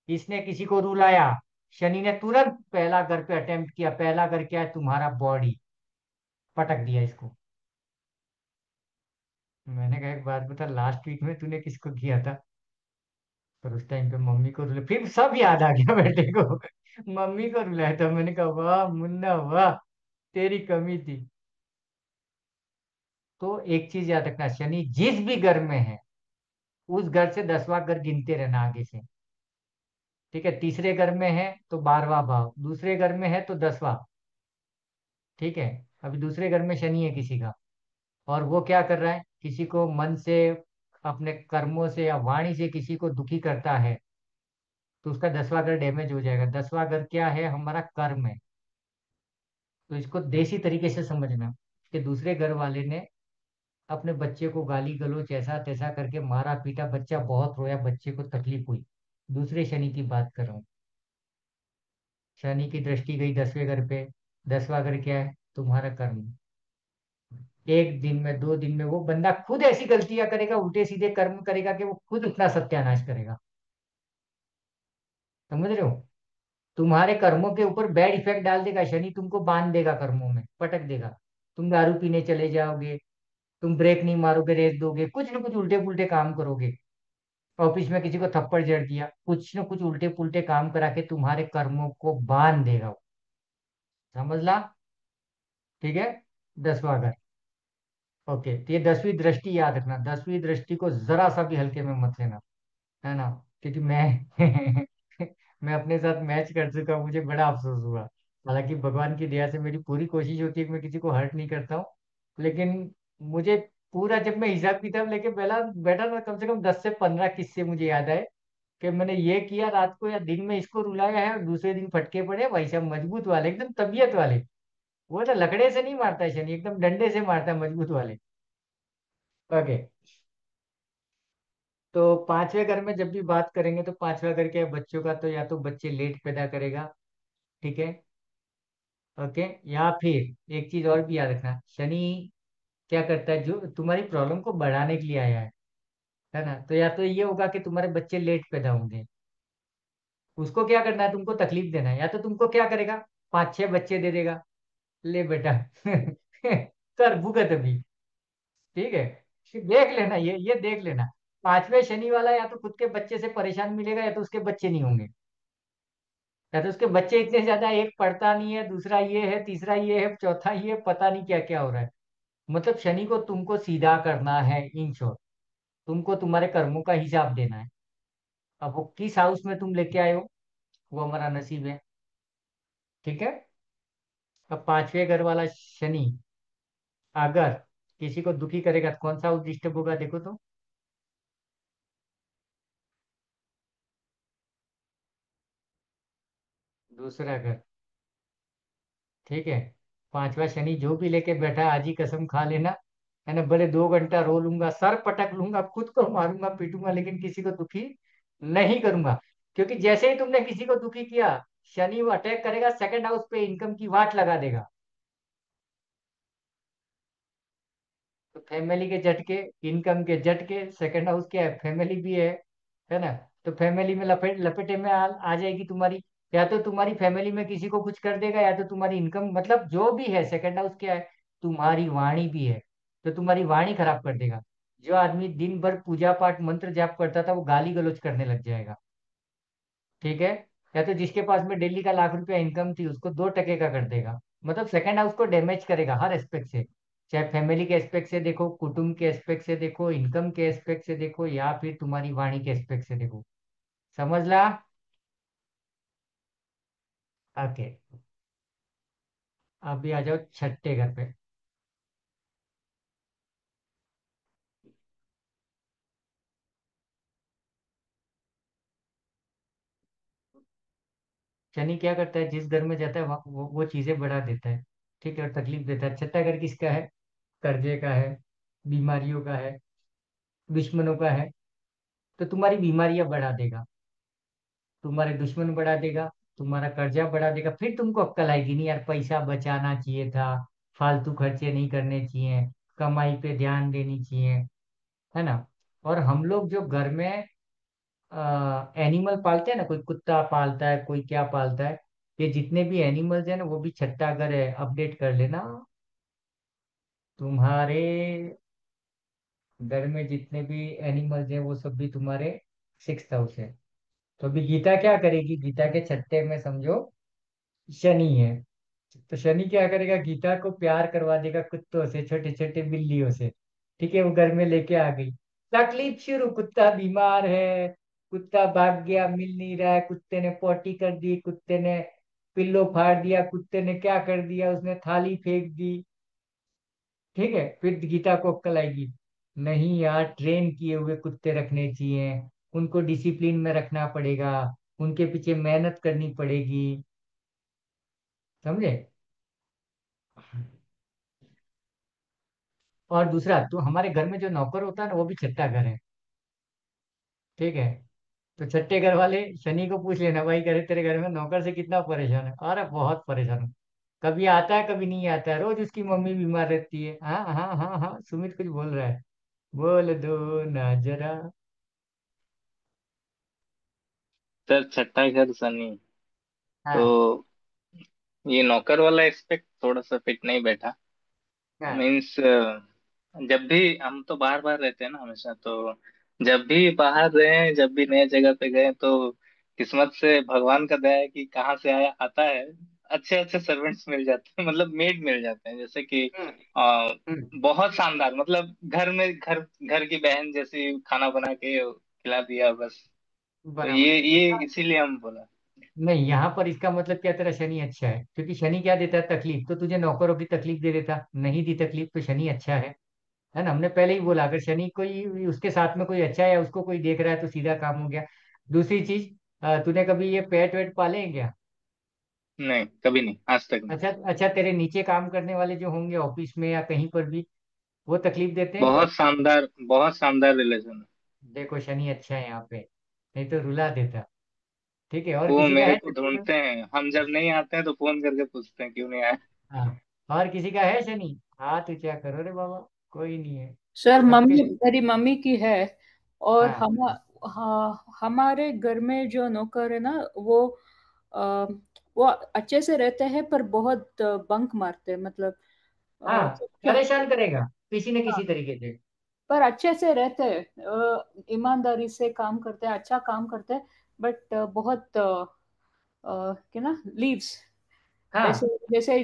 इसने किसी को रुलाया, शनि ने तुरंत पहला घर पे अटेम्प्ट किया। पहला घर क्या है? तुम्हारा बॉडी। पटक दिया इसको। मैंने कहा एक बात बता, लास्ट वीक में तूने किसको किया था? पर उस टाइम पे मम्मी को रुला, फिर सब याद आ गया बेटे को। मम्मी को रुलाया था। मैंने कहा वाह मुन्ना वाह, तेरी कमी थी। तो एक चीज याद रखना, शनि जिस भी घर में है, उस घर से 10वां घर गिनते रहना आगे से। ठीक है? तीसरे घर में है तो 12वां भाव, दूसरे घर में है तो 10वां। ठीक है? अभी दूसरे घर में शनि है किसी का, और वो क्या कर रहा है? किसी को मन से, अपने कर्मों से या वाणी से किसी को दुखी करता है, तो उसका 10वां घर डैमेज हो जाएगा। 10वां घर क्या है? हमारा कर्म है। तो इसको देसी तरीके से समझना कि दूसरे घर वाले ने अपने बच्चे को गाली गलौज ऐसा तैसा करके मारा पीटा, बच्चा बहुत रोया, बच्चे को तकलीफ हुई। दूसरे शनि की बात कर रहा हूँ। शनि की दृष्टि गई 10वें घर पे। 10वां घर क्या है? तुम्हारा कर्म। एक दिन में, 2 दिन में वो बंदा खुद ऐसी गलतियां करेगा, उल्टे सीधे कर्म करेगा कि वो खुद इतना सत्यानाश करेगा। समझ रहे हो? तुम्हारे कर्मों के ऊपर बैड इफेक्ट डाल देगा शनि, तुमको बांध देगा कर्मों में, पटक देगा। तुम दारू पीने चले जाओगे, तुम ब्रेक नहीं मारोगे, रेस दोगे, कुछ ना कुछ उल्टे पुल्टे काम करोगे। ऑफिस में किसी को थप्पड़ जड़ दिया, कुछ न कुछ उल्टे पुल्टे काम करा के तुम्हारे कर्मों को बांध देगा वो। समझ ला? ठीक है? 10वां घर। ओके, तो ये 10वीं दृष्टि याद रखना, 10वीं दृष्टि को जरा सा भी हल्के में मत लेना। है ना? क्योंकि मैं मैं अपने साथ मैच कर चुका हूं, मुझे बड़ा अफसोस हुआ। हालांकि भगवान की दया से मेरी पूरी कोशिश होती है कि मैं किसी को हर्ट नहीं करता हूँ, लेकिन मुझे पूरा, जब मैं हिसाब किताब लेके पहला बैठा ना, कम से कम 10 से 15 किस्से मुझे याद आए कि मैंने ये किया रात को या दिन में, इसको रुलाया है, और दूसरे दिन फटके पड़े भाई साहब, मजबूत वाले, एकदम तबीयत वाले। वो तो लकड़े से नहीं मारता है शनि, एकदम डंडे से मारता है, मजबूत वाले। ओके। तो पांचवें घर में जब भी बात करेंगे, तो पांचवा घर क्या है? बच्चों का। तो या तो बच्चे लेट पैदा करेगा। ठीक है? ओके। या फिर एक चीज और भी याद रखना, शनि क्या करता है? जो तुम्हारी प्रॉब्लम को बढ़ाने के लिए आया है ना? तो या तो ये होगा कि तुम्हारे बच्चे लेट पैदा होंगे, उसको क्या करना है? तुमको तकलीफ देना है। या तो तुमको क्या करेगा? 5-6 बच्चे दे देगा, ले बेटा कर भुगत अभी। ठीक है? देख लेना, ये देख लेना। पांचवें शनि वाला या तो खुद के बच्चे से परेशान मिलेगा, या तो उसके बच्चे नहीं होंगे, या तो उसके बच्चे इतने ज्यादा, एक पढ़ता नहीं है, दूसरा ये है, तीसरा ये है, चौथा ये है, पता नहीं क्या क्या हो रहा है। मतलब शनि को तुमको सीधा करना है, इन शॉर्ट। तुमको तुम्हारे कर्मों का हिसाब देना है। अब वो किस हाउस में तुम लेके आए हो, वो हमारा नसीब है। ठीक है? अब पांचवें घर वाला शनि अगर किसी को दुखी करेगा, तो कौन सा हाउस डिस्टर्ब होगा देखो तो? दूसरा घर। ठीक है? पांचवा शनि जो भी लेके बैठा है, आज ही कसम खा लेना, है ना, भले 2 घंटा रो लूंगा, सर पटक लूंगा, खुद को मारूंगा पीटूंगा, लेकिन किसी को दुखी नहीं करूंगा। क्योंकि जैसे ही तुमने किसी को दुखी किया, शनि वो अटैक करेगा, सेकंड हाउस पे इनकम की वाट लगा देगा। तो फैमिली के झटके, इनकम के झटके, सेकंड हाउस क्या है? फैमिली भी है ना? तो फैमिली में लपेटे में आ जाएगी तुम्हारी। या तो तुम्हारी फैमिली में किसी को कुछ कर देगा, या तो तुम्हारी इनकम, मतलब जो भी है। सेकंड हाउस क्या है, तुम्हारी वाणी भी है, तो तुम्हारी वाणी खराब कर देगा। जो आदमी दिन भर पूजा पाठ मंत्र जाप करता था वो गाली गलौज करने लग जाएगा। ठीक है। या तो जिसके पास में डेली का लाख रुपया इनकम थी उसको 2 टके का कर देगा। मतलब सेकंड हाउस को डैमेज करेगा हर एस्पेक्ट से। चाहे फैमिली के एस्पेक्ट से देखो, कुटुंब के एस्पेक्ट से देखो, इनकम के एस्पेक्ट से देखो, या फिर तुम्हारी वाणी के एस्पेक्ट से देखो। समझ ला। ओके। अभी आ जाओ छठे घर पे। शनि क्या करता है, जिस घर में जाता है वो चीजें बढ़ा देता है। ठीक है, और तकलीफ देता है। छठा घर किसका है? कर्जे का है, बीमारियों का है, दुश्मनों का है। तो तुम्हारी बीमारियां बढ़ा देगा, तुम्हारे दुश्मन बढ़ा देगा, तुम्हारा कर्जा बढ़ा देगा। फिर तुमको अक्कल आएगी नहीं यार, पैसा बचाना चाहिए था, फालतू खर्चे नहीं करने चाहिए, कमाई पे ध्यान देनी चाहिए, है ना। और हम लोग जो घर में एनिमल पालते हैं ना, कोई कुत्ता पालता है, कोई क्या पालता है, ये जितने भी एनिमल्स हैं ना वो भी छठा घर है। अपडेट कर लेना। तुम्हारे घर में जितने भी एनिमल्स हैं वो सब भी तुम्हारे 6th हाउस है। तो अभी गीता क्या करेगी, गीता के छठे में समझो शनि है। तो शनि क्या करेगा, गीता को प्यार करवा देगा कुत्तों से, छोटे छोटे बिल्लियों से। ठीक है, वो घर में लेके आ गई। तकलीफ शुरू, कुत्ता बीमार है, कुत्ता भाग गया, मिल नहीं रहा है, कुत्ते ने पोटी कर दी, कुत्ते ने पिल्लो फाड़ दिया, कुत्ते ने क्या कर दिया, उसने थाली फेंक दी। ठीक है, फिर गीता को अक्कल आएगी, नहीं यार, ट्रेन किए हुए कुत्ते रखने चाहिए, उनको डिसिप्लिन में रखना पड़ेगा, उनके पीछे मेहनत करनी पड़ेगी। समझे। और दूसरा, तो हमारे घर में जो नौकर होता है ना वो भी छठा घर है। ठीक है। तो छठे घर वाले शनि को पूछ लेना, भाई करे तेरे घर में नौकर से कितना परेशान है? अरे बहुत परेशान हूँ, कभी आता है कभी नहीं आता है, रोज उसकी मम्मी बीमार रहती है। हाँ हाँ हाँ हाँ, सुमित कुछ बोल रहा है, बोल दो ना जरा। सर छठा घर शनि, तो हाँ ये नौकर वाला एक्सपेक्ट थोड़ा सा फिट नहीं बैठा। हाँ। मीन्स जब भी हम तो बाहर बाहर रहते हैं ना हमेशा, तो जब भी बाहर रहे, जब भी नए जगह पे गए, तो किस्मत से भगवान का दया है कि कहाँ से आया आता है, अच्छे अच्छे सर्वेंट्स मिल जाते हैं, मतलब मेड मिल जाते हैं, जैसे कि हम्म आ, हम्म। बहुत शानदार, मतलब घर में घर की बहन जैसी खाना बना के खिला दिया बस। तो बराबर। ये इसीलिए हम बोला। नहीं, यहाँ पर इसका मतलब क्या, तेरा शनि अच्छा है, क्योंकि शनि क्या देता है, तकलीफ। तो तुझे नौकरों की तकलीफ दे देता, नहीं दी तकलीफ, तो शनि अच्छा है ना। हमने पहले ही बोला, अगर शनि कोई उसके साथ में कोई अच्छा है या उसको कोई देख रहा है तो सीधा काम हो गया। दूसरी चीज, तूने कभी ये पेट वेट पाले हैं क्या? नहीं, कभी नहीं, आज तक नहीं। अच्छा अच्छा, तेरे नीचे काम करने वाले जो होंगे ऑफिस में या कहीं पर भी, वो तकलीफ देते हैं क्या? बहुत शानदार रिलेशन है। देखो शनि अच्छा है यहाँ पे, नहीं तो रुला देता। ठीक है, और वो किसी का मेरे है को शनि में? ढूंढते हैं, हम जब नहीं आते हैं तो फोन करके पूछते हैं क्यों नहीं आए। हाँ। और किसी का है शनि? हाथ ऊंचा करो रे बाबा। कोई नहीं है। सर सबके। मम्मी, मेरी मम्मी की है। और हाँ हम, हाँ, हमारे घर में जो नौकर है ना, आ, वो अच्छे से रहते हैं पर बहुत बंक मारते हैं, मतलब हाँ, क्या। परेशान करेगा किसी न हाँ, किसी तरीके से। पर अच्छे से रहते हैं, ईमानदारी से काम करते हैं, अच्छा काम करते हैं। बट बहुत क्या ना, लीव्स, ऐसे हाँ, जैसे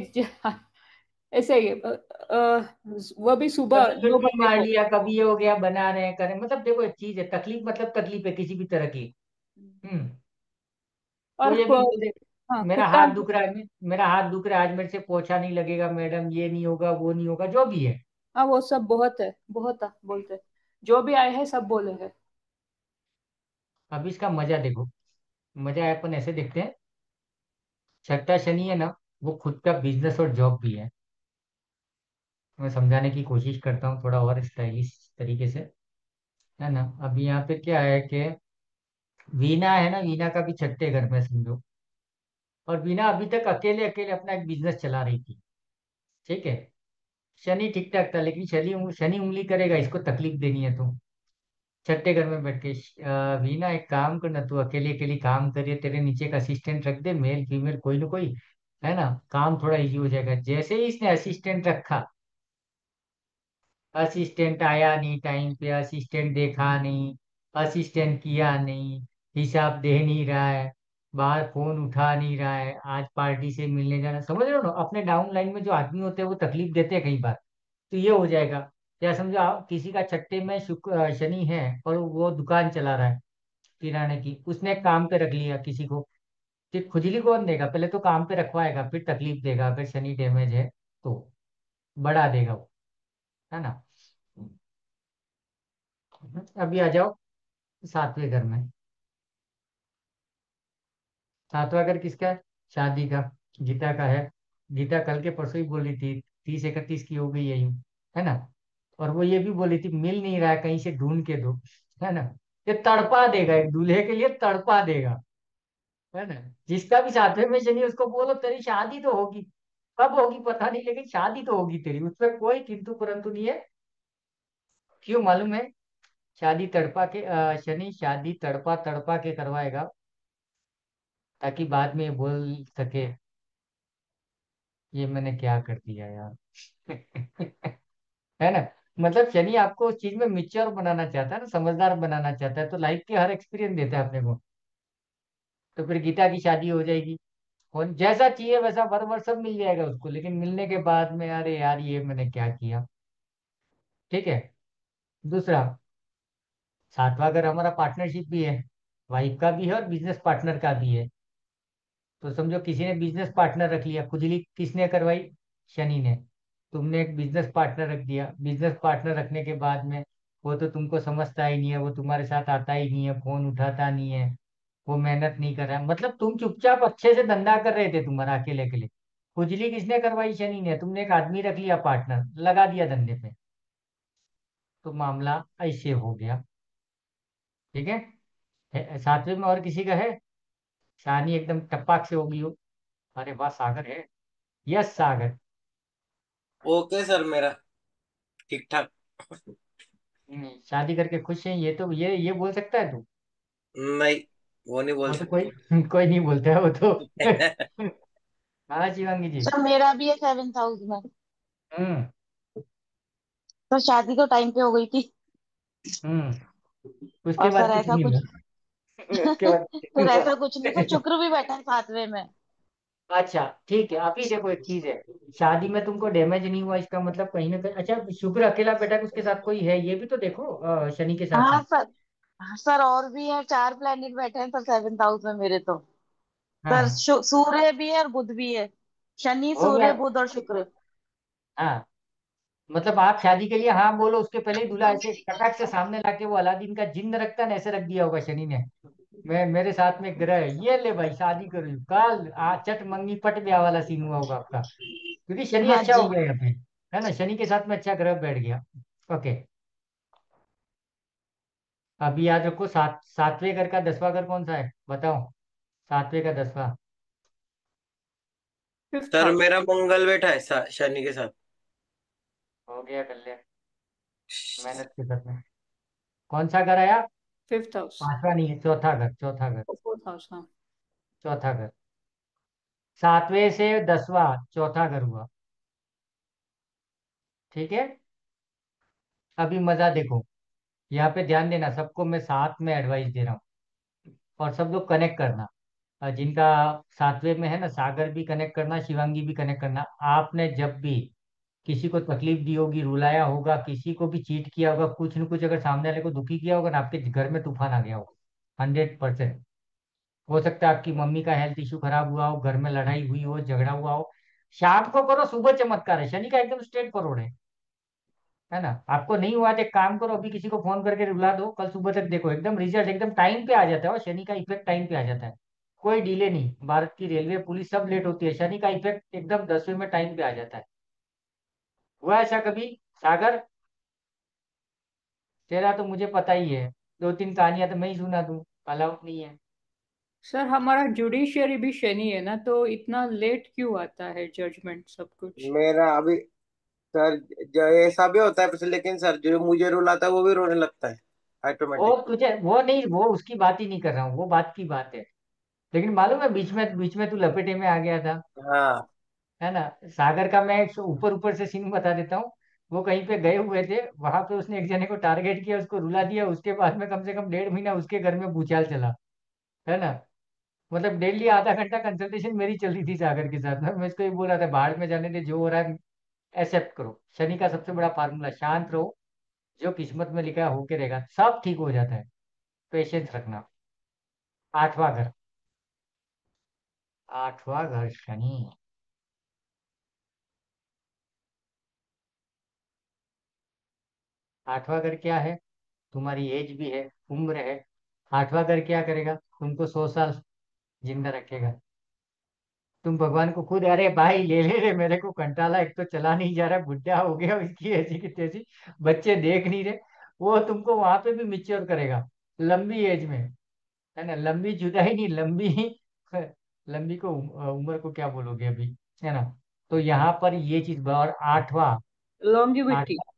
ऐसे ही वो भी सुबह कभी 9 छुट्टी बजे मार को। लिया, कभी ये हो गया, बना रहे हैं करें, मतलब देखो एक चीज है, तकलीफ मतलब तकलीफ है किसी भी तरह की। हम्म। वो और ये भी बोल दे, हाँ, मेरा कुत्ता। हाथ दुख रहा है, मेरा हाथ दुख रहा है, आज मेरे से पोछा नहीं लगेगा मैडम, ये नहीं होगा वो नहीं होगा, जो भी है। हाँ, वो सब बहुत है, बहुत है, बोलते हैं। जो भी आए हैं सब बोले हैं। अब इसका मजा देखो, मजा है अपन ऐसे देखते हैं। छठा शनि है ना, वो खुद का बिजनेस और जॉब भी है। मैं समझाने की कोशिश करता हूँ थोड़ा और स्टाइलिश तरीके से, है ना। अभी यहाँ पे क्या है कि वीना है ना, वीना का भी छठे घर में समझो। और वीना अभी तक अकेले अकेले अपना एक बिजनेस चला रही थी। ठीक है। शनि ठीक ठाक था, लेकिन शनि शनि उंगली करेगा, इसको तकलीफ देनी है तो। छठे घर में बैठ के वीना एक काम कर ना, तू अकेली अकेली काम करिए, तेरे नीचे एक असिस्टेंट रख दे, मेल फीमेल कोई ना कोई, है ना, काम थोड़ा इजी हो जाएगा। जैसे ही इसने असिस्टेंट रखा, असिस्टेंट आया नहीं टाइम पे, असिस्टेंट देखा नहीं, असिस्टेंट किया नहीं, हिसाब दे नहीं रहा है, बाहर फोन उठा नहीं रहा है, आज पार्टी से मिलने जाना, समझ रहे हो ना, अपने डाउन लाइन में जो आदमी होते हैं वो तकलीफ देते हैं कई बार। तो ये हो जाएगा। क्या समझो, आप किसी का छठे में शनि है और वो दुकान चला रहा है किराने की, उसने एक काम पे रख लिया किसी को, फिर खुजली कौन देगा, पहले तो काम पे रखवाएगा फिर तकलीफ देगा, अगर शनि डैमेज है तो बढ़ा देगा वो, है ना। अभी आ जाओ सातवें घर में। सातवां घर किसका है? शादी का। गीता का है। गीता कल के परसों ही बोली थी 30 31 की हो गई है यूं, है ना। और वो ये भी बोली थी मिल नहीं रहा है, कहीं से ढूंढ के दो, है ना। ये तड़पा देगा, एक दूल्हे के लिए तड़पा देगा, है ना। जिसका भी सातवें में शनि, उसको बोलो तेरी शादी तो होगी, कब होगी पता नहीं, लेकिन शादी तो होगी तेरी, उसमें कोई किंतु परंतु नहीं है। क्यों मालूम है? शादी तड़पा के शनि शादी तड़पा तड़पा के करवाएगा, ताकि बाद में ये बोल सके ये मैंने क्या कर दिया यार। है ना। मतलब शनि आपको उस चीज में मिच्योर बनाना चाहता है ना, समझदार बनाना चाहता है, तो लाइफ के हर एक्सपीरियंस देता है अपने को। तो फिर गीता की शादी हो जाएगी, और जैसा चाहिए वैसा वर वर सब मिल जाएगा उसको, लेकिन मिलने के बाद में अरे यार ये मैंने क्या किया। ठीक है। दूसरा, सातवां घर हमारा पार्टनरशिप भी है, वाइफ का भी है और बिजनेस पार्टनर का भी है। तो समझो किसी ने बिजनेस पार्टनर रख लिया, खुजली किसने करवाई? शनि ने। तुमने एक बिजनेस पार्टनर रख दिया, बिजनेस पार्टनर रखने के बाद में वो तो तुमको समझता ही नहीं है, वो तुम्हारे साथ आता ही नहीं है, फोन उठाता नहीं है, वो मेहनत नहीं कर रहा है, मतलब तुम चुपचाप अच्छे से धंधा कर रहे थे तुम्हारा अकेले अकेले, खुजली किसने करवाई? शनि ने। तुमने एक आदमी रख लिया पार्टनर, लगा दिया धंधे पे, तो मामला ऐसे हो गया। ठीक है। सातवें में और किसी का है? शानी एकदम टप्पाक से होगी हो। अरे वाह, सागर है। यस सागर। ओके सर, मेरा ठीक ठाक। शादी करके खुश है, ये तो ये बोल सकता है तू? नहीं, वो नहीं बोल वो तो कोई सकते। कोई नहीं बोलता है वो तो। हाँ शिवांगी जी। सर मेरा भी है 7th हाउस में। हम्म। तो शादी तो टाइम पे हो गई थी। उसके और बाद सर कुछ ऐसा नहीं कुछ हुआ। उसके बाद कुछ नहीं सर हुआ। ऐसा कुछ नहीं, सर शुक्र भी बैठा है 7वें में। अच्छा ठीक है, अभी देखो एक चीज है, शादी में तुमको डैमेज नहीं हुआ, इसका मतलब कहीं ना कहीं, अच्छा शुक्र अकेला बेटा उसके साथ कोई है ये भी तो देखो, शनि के साथ हाँ में। सर। हाँ, सर और भी है, 4 प्लेनेट बैठे हैं सर 7th हाउस में मेरे तो। सर हाँ सूर्य भी है और बुध भी है। शनि, हो गया। सूर्य, बुध और शुक्र। हाँ, मतलब आप शादी के लिए हाँ बोलो, उसके पहले ही दूल्हा ऐसे कटाक से सामने लाके, वो अलादीन का जिन्न रखता है ना, ऐसे रख दिया होगा शनि ने। मैं मेरे साथ में ग्रह है, ये ले भाई शादी करो कल, चट मंगी पट ब्याह वाला सीन हुआ होगा आपका, क्योंकि शनि हाँ अच्छा हो जी। गया यहाँ पे, है ना, शनि के साथ में अच्छा ग्रह बैठ गया। ओके। अभी याद रखो, सातवें घर का 10वां घर कौन सा है बताओ? सातवें का 10वां। Fifth sir house. मेरा मंगल बैठा है शनि के साथ। हो गया कल्याण, मेहनत के घर में। कौन सा घर आया? Fifth house. पांचवा नहीं है, चौथा घर, चौथा घर। फोर्थ हाउस, हाँ। चौथा घर। सातवें से 10वां चौथा घर हुआ। ठीक है। अभी मजा देखो, यहाँ पे ध्यान देना, सबको मैं साथ में एडवाइस दे रहा हूँ, और सब लोग कनेक्ट करना। जिनका सातवें में है ना, सागर भी कनेक्ट करना, शिवांगी भी कनेक्ट करना। आपने जब भी किसी को तकलीफ दी होगी, रुलाया होगा, किसी को भी चीट किया होगा, कुछ न कुछ अगर सामने वाले को दुखी किया होगा ना, आपके घर में तूफान आ गया होगा, 100%। हो सकता है आपकी मम्मी का हेल्थ इशू खराब हुआ हो, घर में लड़ाई हुई हो, झगड़ा हुआ हो। शाम को करो, सुबह चमत्कार है, शनि का एकदम स्ट्रेट फॉरवर्ड है ना। आपको नहीं हुआ तो एक काम करो, अभी किसी को फोन करके रुला दो, कल सुबह तक देखो एकदम रिजल्ट एकदम टाइम पे आ जाता है, और शनि का इफेक्ट टाइम पे आ जाता है। कोई डिले नहीं, भारत की रेलवे पुलिस सब लेट होती है, शनि का इफेक्ट एकदम 10वें में टाइम पे आ जाता है। हुआ ऐसा कभी सागर? तेरा तो मुझे पता ही है, 2 3 कहानियां तो मैं ही सुना दूं, अलाउड नहीं है। सर हमारा जुडिशियरी भी शनि है ना, तो इतना लेट क्यों आता है जजमेंट सब कुछ? मेरा अभी सर, जो ऐसा भी होता है लेकिन सर जो मुझे रुलाता है वो भी रोने लगता है। वो ऑटोमेटिक। तुझे वो नहीं, वो उसकी बात ही नहीं कर रहा हूँ, वो बात की बात है। लेकिन मालूम है बीच में तू लपेटे में आ गया था, हाँ। है ना। सागर का मैं एक ऊपर ऊपर से सीन बता देता हूँ। वो कहीं पे गए हुए थे, वहां पे उसने एक जने को टारगेट किया, उसको रुला दिया, उसके बाद में कम से कम 1.5 महीना उसके घर में भूचाल चला, है ना। मतलब डेली आधा घंटा कंसल्टेशन मेरी चल रही थी सागर के साथ में। मैं इसको ये बोल रहा था बाहर में जाने दे, जो हो रहा है एक्सेप्ट करो। शनि का सबसे बड़ा फार्मूला शांत रहो, जो किस्मत में लिखा है होके रहेगा, सब ठीक हो जाता है। पेशेंस रखना। आठवां घर, आठवां घर शनि। आठवां घर क्या है? तुम्हारी एज भी है, उम्र है। आठवां घर क्या करेगा? तुमको 100 साल जिंदा रखेगा। तुम भगवान को खुद, अरे भाई ले ले रे, मेरे को कंटाला, एक तो चला नहीं जा रहा, बुढ़ा हो गया, इसकी ऐसी की तैसी, बच्चे देख नहीं रहे। वो तुमको वहां पे भी मिच्योर करेगा, लंबी एज में, है ना। लंबी जुदाई नहीं, लंबी लंबी को उम्र को क्या बोलोगे अभी, है ना। तो यहाँ पर ये चीज, और आठवां, लॉन्गिविटी। आठवां,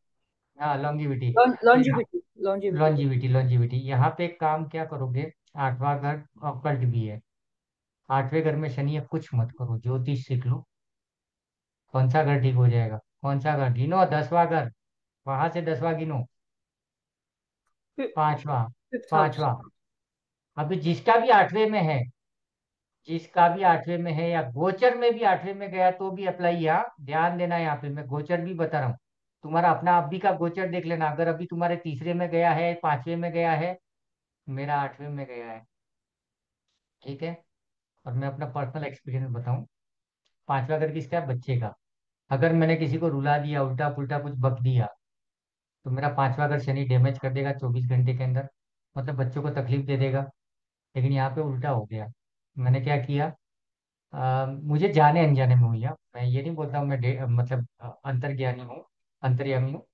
हाँ लॉन्गिविटी। तो यहाँ लॉन्जिविटी लॉन्जिविटी बोल। लॉन्जिविटी, लॉन्जिविटी यहाँ पे एक काम क्या करोगे? आठवां घर ऑकल्ट भी है। आठवें घर में शनि है, कुछ मत करो, ज्योतिष सीख लो। कौन सा घर ठीक हो जाएगा? कौन सा घर गिनो? 10वां घर, वहां से 10वां गिनो। पांचवा, फिफ्थ हाउस। पांचवा। अभी जिसका भी आठवें में है, जिसका भी आठवें में है, या गोचर में भी आठवें में गया तो भी अप्लाई, यहाँ ध्यान देना, यहाँ पे मैं गोचर भी बता रहा हूँ। तुम्हारा अपना अभी का गोचर देख लेना, अगर अभी तुम्हारे तीसरे में गया है, पांचवें में गया है, मेरा आठवें में गया है, ठीक है। और मैं अपना पर्सनल एक्सपीरियंस बताऊं, पांचवा घर किसका है? बच्चे का। अगर मैंने किसी को रुला दिया, उल्टा पुल्टा कुछ बक दिया, तो मेरा पांचवा घर शनि डैमेज कर देगा 24 घंटे के अंदर, मतलब बच्चों को तकलीफ दे देगा। लेकिन यहाँ पे उल्टा हो गया। मैंने क्या किया? मुझे जाने अनजाने में हुई है, मैं ये नहीं बोलता हूँ मैं मतलब अंतर्ज्ञानी हूँ, अंतर्यामी हूँ।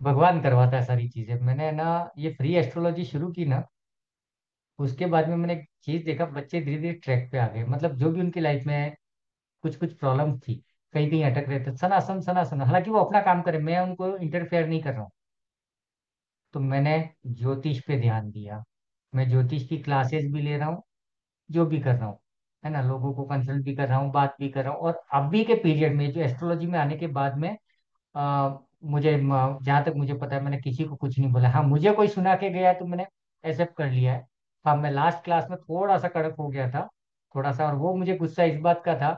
भगवान करवाता है सारी चीजें। मैंने ना ये फ्री एस्ट्रोलॉजी शुरू की ना, उसके बाद में मैंने एक चीज देखा, बच्चे धीरे धीरे ट्रैक पे आ गए, मतलब जो भी उनकी लाइफ में कुछ कुछ प्रॉब्लम थी, कहीं कहीं अटक रहे थे, सनासन सनासन, हालांकि वो अपना काम करे, मैं उनको इंटरफेयर नहीं कर रहा हूँ। तो मैंने ज्योतिष पे ध्यान दिया। मैं ज्योतिष की क्लासेस भी ले रहा हूँ, जो भी कर रहा हूँ, है ना, लोगों को कंसल्ट भी कर रहा हूँ, बात भी कर रहा हूँ। और अभी के पीरियड में जो एस्ट्रोलॉजी में आने के बाद में मुझे जहाँ तक मुझे पता है, मैंने किसी को कुछ नहीं बोला। हाँ, मुझे कोई सुना के गया है तो मैंने एक्सेप्ट कर लिया है। हाँ, मैं लास्ट क्लास में थोड़ा सा कड़क हो गया था, थोड़ा सा, और वो मुझे गुस्सा इस बात का था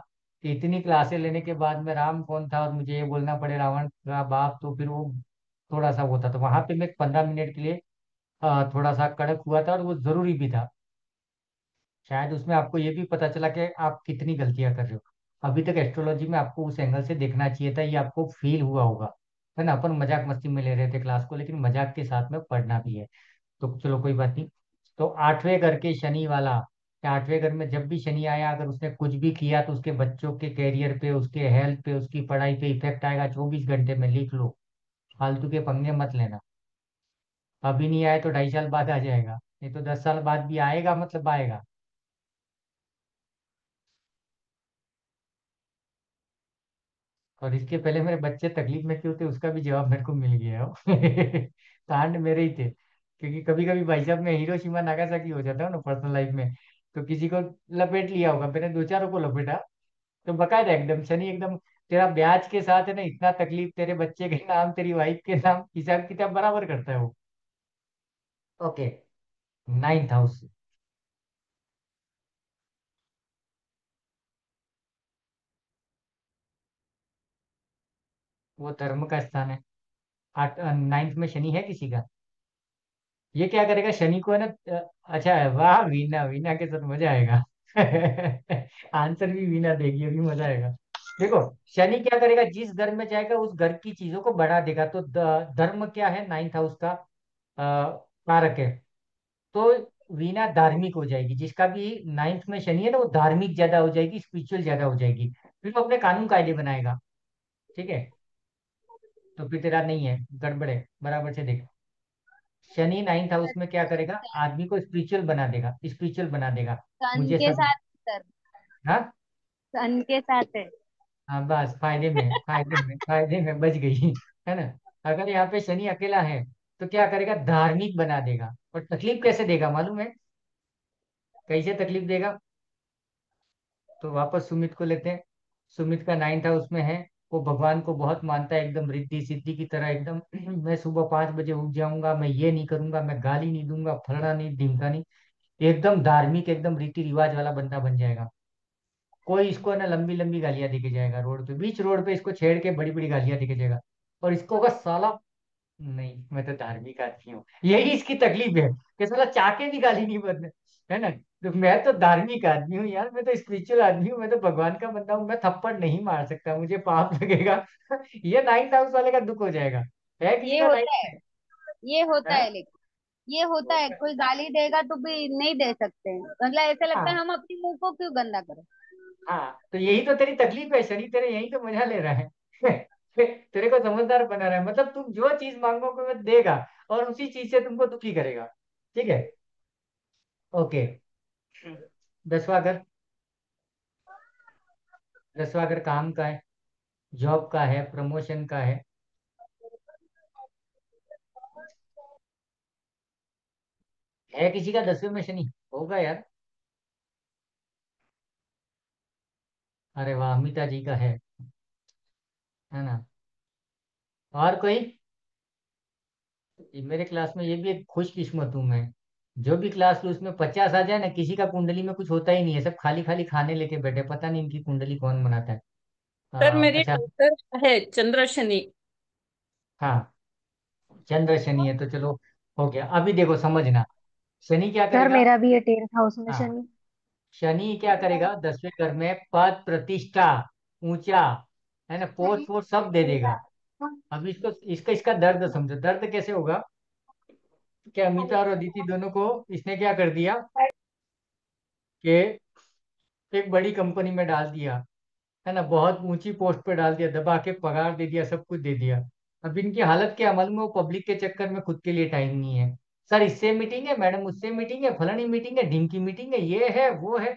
कि इतनी क्लासें लेने के बाद में राम कौन था और मुझे ये बोलना पड़े रावण का बाप, तो फिर वो थोड़ा सा वो था। तो वहां पे मैं 15 मिनट के लिए थोड़ा सा कड़क हुआ था, और वो जरूरी भी था। शायद उसमें आपको ये भी पता चला कि आप कितनी गलतियां कर रहे हो। अभी तक एस्ट्रोलॉजी में आपको उस एंगल से देखना चाहिए था, ये आपको फील हुआ होगा, है ना। अपन मजाक मस्ती में ले रहे थे क्लास को, लेकिन मजाक के साथ में पढ़ना भी है। तो चलो कोई बात नहीं। तो आठवें घर के शनि वाला, या आठवें घर में जब भी शनि आया, अगर उसने कुछ भी किया तो उसके बच्चों के कैरियर पे, उसके हेल्थ पे, उसकी पढ़ाई पे इफेक्ट आएगा 24 घंटे में, लिख लो। फालतू के पंगे मत लेना। अभी नहीं आए तो 2.5 साल बाद आ जाएगा, नहीं तो 10 साल बाद भी आएगा, मतलब आएगा। और इसके पहले मेरे बच्चे तकलीफ में क्यों थे, उसका भी जवाब मेरे को मिल गया हो। कांड मेरे ही थे, क्योंकि कभी कभी भाई साहब मैं हिरोशिमा नागासाकी हो जाता हूँ ना पर्सनल लाइफ में, तो किसी को लपेट लिया होगा, मैंने दो चारों को लपेटा। तो बकायदा एकदम शनि एकदम तेरा ब्याज के साथ है ना, इतना तकलीफ, तेरे बच्चे के नाम, तेरी वाइफ के नाम, हिसाब किताब बराबर करता है वो। ओके। 9th हाउस, वो धर्म का स्थान है। आठ 9th में शनि है किसी का? ये क्या करेगा शनि को, है ना। अच्छा है, वाह वीना, वीना के साथ मजा आएगा। आंसर भी वीना देगी, अभी मजा आएगा। देखो, शनि क्या करेगा, जिस घर में जाएगा उस घर की चीजों को बढ़ा देगा। तो धर्म क्या है? 9th हाउस का कारक है। तो वीना धार्मिक हो जाएगी, जिसका भी 9th में शनि है ना, वो धार्मिक ज्यादा हो जाएगी, स्पिरिचुअल ज्यादा हो जाएगी। फिर वो अपने कानून कायदे बनाएगा, ठीक है। तो फिर तेरा नहीं है, गड़बड़ है, बराबर से देख। शनि 9th हाउस में क्या करेगा? आदमी को स्पिरिचुअल बना देगा, स्पिरिचुअल बना देगा। सन मुझे के सब, साथ सर। हाँ, सन के साथ है। हाँ बस फायदे में, फायदे में, फायदे में बच गई, है ना। अगर यहाँ पे शनि अकेला है तो क्या करेगा, धार्मिक बना देगा। और तकलीफ कैसे देगा मालूम है, कैसे तकलीफ देगा? तो वापस सुमित को लेते हैं। सुमित का 9th हाउस में है। वो भगवान को बहुत मानता है, एकदम रिद्धि सिद्धि की तरह एकदम। मैं सुबह 5 बजे उठ जाऊंगा, मैं ये नहीं करूंगा, मैं गाली नहीं दूंगा, फलना नहीं ढिमका नहीं। एकदम धार्मिक, एकदम रीति रिवाज वाला बंदा बन जाएगा। कोई इसको ना लंबी लंबी गालियां देके जाएगा रोड पे, बीच रोड पे इसको छेड़ के बड़ी बड़ी गालियां देके जाएगा। और इसको होगा साला, नहीं मैं तो धार्मिक आदमी हूँ, यही इसकी तकलीफ है कि साला चाके भी गाली नहीं बदले, है ना। तो मैं तो धार्मिक आदमी हूँ यार, मैं तो स्पिरिचुअल आदमी हूँ, मैं तो भगवान का बंदा हूँ, मैं थप्पड़ नहीं मार सकता, मुझे पाप लगेगा। ये 9th हाउस वाले का दुख हो जाएगा। है किसी ये का होता है, नाइट ये होता है? है, लेकिन ये होता है, कोई गाली देगा तो भी नहीं दे सकते हैं, मतलब ऐसा लगता है हाँ हम अपनी मुंह को क्यों गंदा करें। हाँ, तो यही तो तेरी तकलीफ है, शनि तेरे यही तो मजा ले रहा है। तेरे को समझदार बना रहा है, मतलब तुम जो चीज मांगोगे वो देगा, और उसी चीज से तुमको दुखी करेगा। ठीक है। ओके। 10वां घर। 10वां घर काम का है, जॉब का है, प्रमोशन का है। है किसी का 10वें में शनि? होगा यार। अरे वाह, अमिता जी का है ना। और कोई? ये मेरे क्लास में ये भी एक खुश किस्मत हूँ मैं। जो भी क्लास लो उसमें 50 आ जाए ना, किसी का कुंडली में कुछ होता ही नहीं है, सब खाली खाली खाने लेके बैठे, पता नहीं इनकी कुंडली कौन बनाता है। सर मेरी अच्छा। डॉटर है चंद्र शनि। हाँ, चंद्र शनि है तो चलो, हो गया। अभी देखो समझना, शनि क्या सर करेगा। मेरा भी है 10th हाउस में हाँ, शनि। शनि क्या करेगा 10वें घर में, पद प्रतिष्ठा, ऊंचा, है ना, पोस्ट वोस्ट सब दे देगा। अब इसको इसका इसका दर्द समझो, दर्द कैसे होगा। क्या अमिता और अदिति दोनों को इसने क्या कर दिया कि एक बड़ी कंपनी में डाल दिया, है ना, बहुत ऊंची पोस्ट पे डाल दिया, दबा के पगार दे दिया, सब कुछ दे दिया। अब इनकी हालत क्या मालूम है, वो पब्लिक के चक्कर में खुद के लिए टाइम नहीं है। सर इससे मीटिंग है, मैडम उससे मीटिंग है, फलानी मीटिंग है, ढिमकी मीटिंग है, ये है वो है।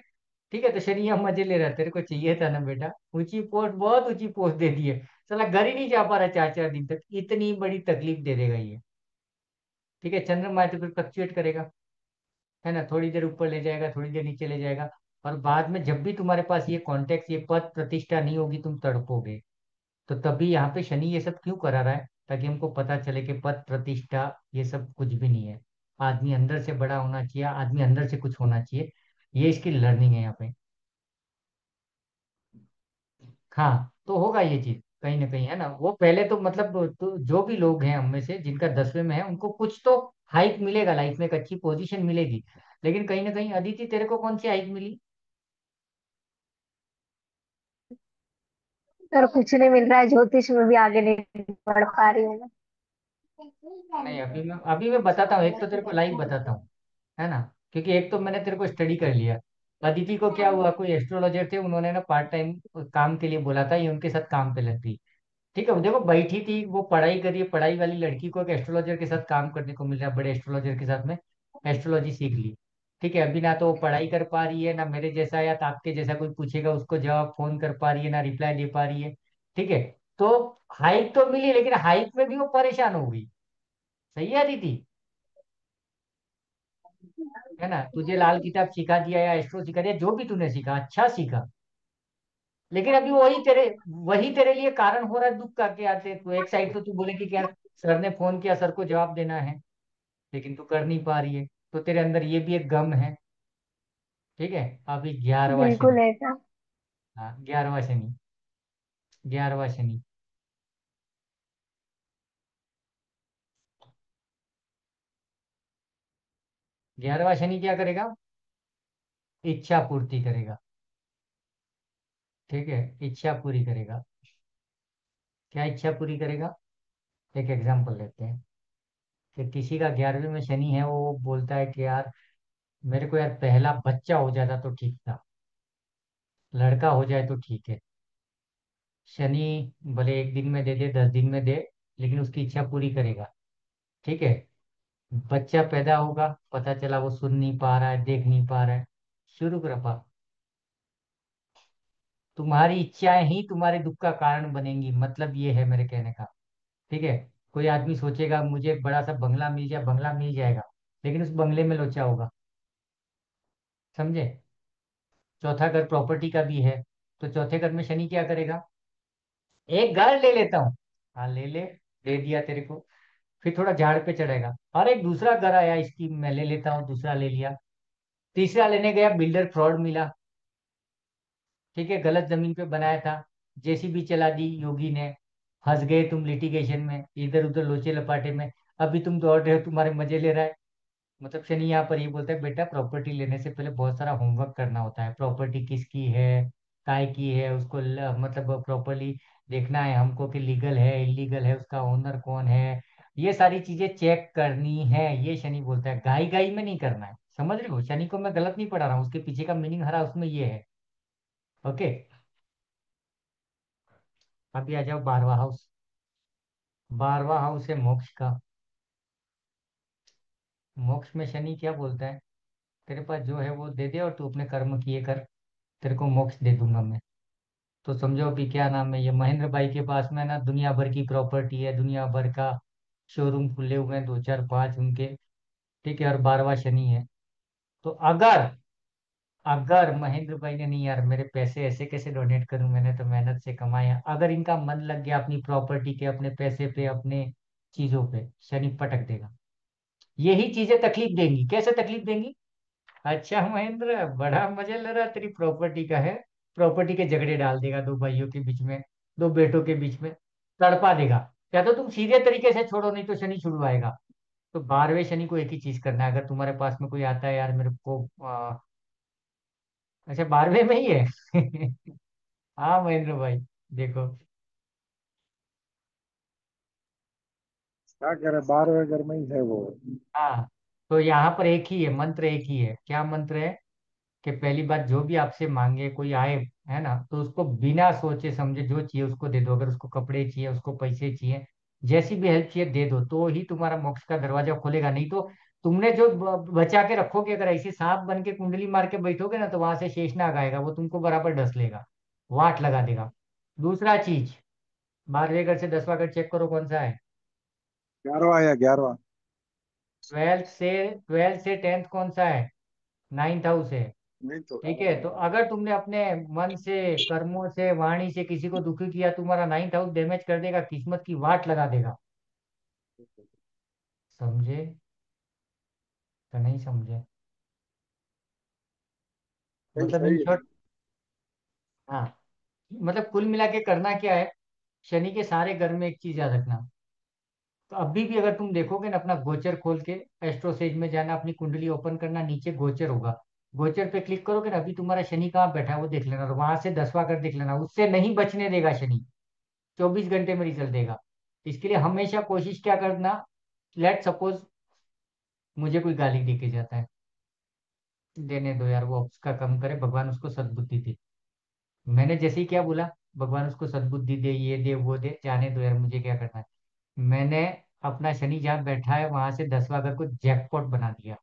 ठीक है, तो शनि हम मजे ले रहा है, तेरे को चाहिए था ना बेटा ऊंची पोस्ट, बहुत ऊंची पोस्ट दे दी है, साला घर ही नहीं जा पा रहा 4 4 दिन तक, इतनी बड़ी तकलीफ दे देगा ये। ठीक है, चंद्रमा है तो फिर फ्लक्चुएट करेगा, है ना, थोड़ी देर ऊपर ले जाएगा, थोड़ी देर नीचे ले जाएगा। और बाद में जब भी तुम्हारे पास ये कॉन्टेक्ट, ये पद प्रतिष्ठा नहीं होगी, तुम तड़पोगे। तो तभी यहाँ पे शनि ये सब क्यों करा रहा है, ताकि हमको पता चले कि पद प्रतिष्ठा ये सब कुछ भी नहीं है। आदमी अंदर से बड़ा होना चाहिए, आदमी अंदर से कुछ होना चाहिए। ये इसकी लर्निंग है यहाँ पे। हाँ, तो होगा ये चीज कहीं ना कहीं, है ना। वो पहले तो मतलब तो जो भी लोग हैं हम में से जिनका 10वें में है, उनको कुछ तो हाइक मिलेगा लाइफ में, एक अच्छी पोजीशन मिलेगी। लेकिन कहीं ना कहीं अदिति तेरे को कौन सी हाइक मिली? सर कुछ नहीं मिल रहा है, ज्योतिष में भी आगे नहीं बढ़ पा रही हूँ नहीं, अभी मैं बताता हूँ, एक तो तेरे को लाइव बताता हूँ, है ना। क्योंकि एक तो मैंने तेरे को स्टडी कर लिया। अदिति को क्या हुआ, कोई एस्ट्रोलॉजर थे, उन्होंने ना पार्ट टाइम काम के लिए बोला था, ये उनके साथ काम पे लग गई। ठीक है, वो देखो बैठी थी, वो पढ़ाई कर रही है, पढ़ाई वाली लड़की को एक एस्ट्रोलॉजर के साथ काम करने को मिल रहा है, बड़े एस्ट्रोलॉजर के साथ में एस्ट्रोलॉजी सीख ली। ठीक है, अभी ना तो वो पढ़ाई कर पा रही है, ना मेरे जैसा या आपके जैसा कोई पूछेगा उसको जवाब फोन कर पा रही है, ना रिप्लाई दे पा रही है। ठीक है। तो हाइक तो मिली, लेकिन हाइक में भी वो परेशान हो गई। सही है दीदी, है ना। तुझे लाल किताब सिखा दिया या एस्ट्रो सिखा दिया, जो भी तूने सीखा अच्छा सीखा, लेकिन अभी वही तेरे लिए कारण हो रहा है दुख का। क्या आते तो एक साइड तो तू बोले कि यार सर ने फोन किया, सर को जवाब देना है, लेकिन तू कर नहीं पा रही है, तो तेरे अंदर ये भी एक गम है। ठीक है। अभी 11वां शनि। बिल्कुल ऐसा। हाँ, 11वां शनि। 11वां शनि। 11वां शनि क्या करेगा, इच्छा पूर्ति करेगा। ठीक है, इच्छा पूरी करेगा। क्या इच्छा पूरी करेगा? एक एग्जांपल लेते हैं कि किसी का 11वें में शनि है, वो बोलता है कि यार मेरे को यार पहला बच्चा हो जाता तो ठीक था, लड़का हो जाए तो ठीक है। शनि भले एक दिन में दे दे, 10 दिन में दे, लेकिन उसकी इच्छा पूरी करेगा। ठीक है। बच्चा पैदा होगा, पता चला वो सुन नहीं पा रहा है, देख नहीं पा रहा है। शुरू कृपा, तुम्हारी इच्छाएं ही तुम्हारे दुख का कारण बनेंगी, मतलब ये है मेरे कहने का। ठीक है। कोई आदमी सोचेगा मुझे एक बड़ा सा बंगला मिल जाए, बंगला मिल जाएगा, लेकिन उस बंगले में लोचा होगा। समझे? चौथा घर प्रॉपर्टी का भी है, तो चौथे घर में शनि क्या करेगा? एक घर ले लेता हूँ, हाँ ले ले, दे दिया तेरे को। फिर थोड़ा झाड़ पे चढ़ेगा, और एक दूसरा घर आया इसकी, मैं ले लेता हूँ, दूसरा ले लिया। तीसरा लेने गया, बिल्डर फ्रॉड मिला, ठीक है, गलत जमीन पे बनाया था, जेसीबी चला दी योगी ने, फंस गए तुम लिटिगेशन में, इधर उधर लोचे लपाटे में। अभी तुम दौड़ रहे हो, तुम्हारे मजे ले रहा है। मतलब शनि यहाँ पर ये बोलता है, बेटा प्रॉपर्टी लेने से पहले बहुत सारा होमवर्क करना होता है, प्रॉपर्टी किसकी है, काय की है, उसको मतलब प्रॉपरली देखना है हमको कि लीगल है इलीगल है, उसका ओनर कौन है, ये सारी चीजें चेक करनी है। ये शनि बोलता है, गाई गाई में नहीं करना है। समझ रहे हो? शनि को मैं गलत नहीं पढ़ा रहा हूँ, उसके पीछे का मीनिंग हरा उसमें ये है। ओके। अभी आ जाओ 12वां हाउस। 12वां हाउस है मोक्ष का। मोक्ष में शनि क्या बोलता है? तेरे पास जो है वो दे दे और तू अपने कर्म किए कर, तेरे को मोक्ष दे दूंगा मैं। तो समझो अभी क्या नाम है, ये महेंद्र भाई के पास में ना दुनिया भर की प्रॉपर्टी है, दुनिया भर का शोरूम खुले हुए हैं, दो चार पांच उनके, ठीक है, और 12वां शनि है। तो अगर अगर महेंद्र भाई ने, नहीं यार मेरे पैसे ऐसे कैसे डोनेट करूं, मैंने तो मेहनत से कमाए हैं, अगर इनका मन लग गया अपनी प्रॉपर्टी के, अपने पैसे पे, अपने चीजों पे, शनि पटक देगा। यही चीजें तकलीफ देंगी। कैसे तकलीफ देंगी? अच्छा महेंद्र, बड़ा मजा ले रहा तेरी प्रॉपर्टी का है, प्रॉपर्टी के झगड़े डाल देगा दो भाइयों के बीच में, दो बेटों के बीच में, तड़पा देगा। या तो तुम सीधे तरीके से छोड़ो, नहीं तो शनि छुड़वाएगा। तो 12वें शनि को एक ही चीज करना है, अगर तुम्हारे पास में कोई आता है यार मेरे को अच्छा 12वें में ही है। हाँ महेंद्र भाई, देखो। क्या कह रहे, 12वें घर में ही है वो। हाँ, तो यहाँ पर एक ही है मंत्र, एक ही है। क्या मंत्र है? कि पहली बात, जो भी आपसे मांगे कोई आए, है ना, तो उसको बिना सोचे समझे जो चाहिए उसको दे दो। अगर उसको कपड़े चाहिए, उसको पैसे चाहिए, जैसी भी हेल्प चाहिए दे दो, तो ही तुम्हारा मोक्ष का दरवाजा खोलेगा। नहीं तो तुमने जो बचा के रखोगे, अगर ऐसे सांप बन के कुंडली मार के बैठोगे ना, तो वहां से शेषनाग आएगा, वो तुमको बराबर डस लेगा, वाट लगा देगा। दूसरा चीज, 12वें घर से 10वां घर चेक करो कौन सा है। 11वां या 11वां। ट्वेल्थ से 10th कौन सा है? 9th हाउस है। नहीं तो। ठीक है, तो अगर तुमने अपने मन से, कर्मों से, वाणी से किसी को दुखी किया, तुम्हारा 9th हाउस डैमेज कर देगा, किस्मत की वाट लगा देगा। समझे? तो नहीं समझे? सही मतलब इन सही है। शॉर्ट, हाँ, मतलब कुल मिला के करना क्या है, शनि के सारे घर में एक चीज याद रखना। तो अभी भी अगर तुम देखोगे ना, अपना गोचर खोल के एस्ट्रो सेज में जाना, अपनी कुंडली ओपन करना, नीचे गोचर होगा, गोचर पे क्लिक करोगे ना, अभी तुम्हारा शनि कहाँ बैठा है वो देख लेना, और वहां से 10वां घर देख लेना, उससे नहीं बचने देगा शनि। 24 घंटे में रिजल्ट देगा। इसके लिए हमेशा कोशिश क्या करना, लेट सपोज मुझे कोई गाली दे के जाता है, देने दो यार, वो उसका कम करे, भगवान उसको सद्बुद्धि दे। मैंने जैसे ही क्या बोला, भगवान उसको सद्बुद्धि दे, ये दे वो दे, जाने दो यार, मुझे क्या करना है। मैंने अपना शनि जहाँ बैठा है वहां से 10वां घर को जैकपॉट बना दिया,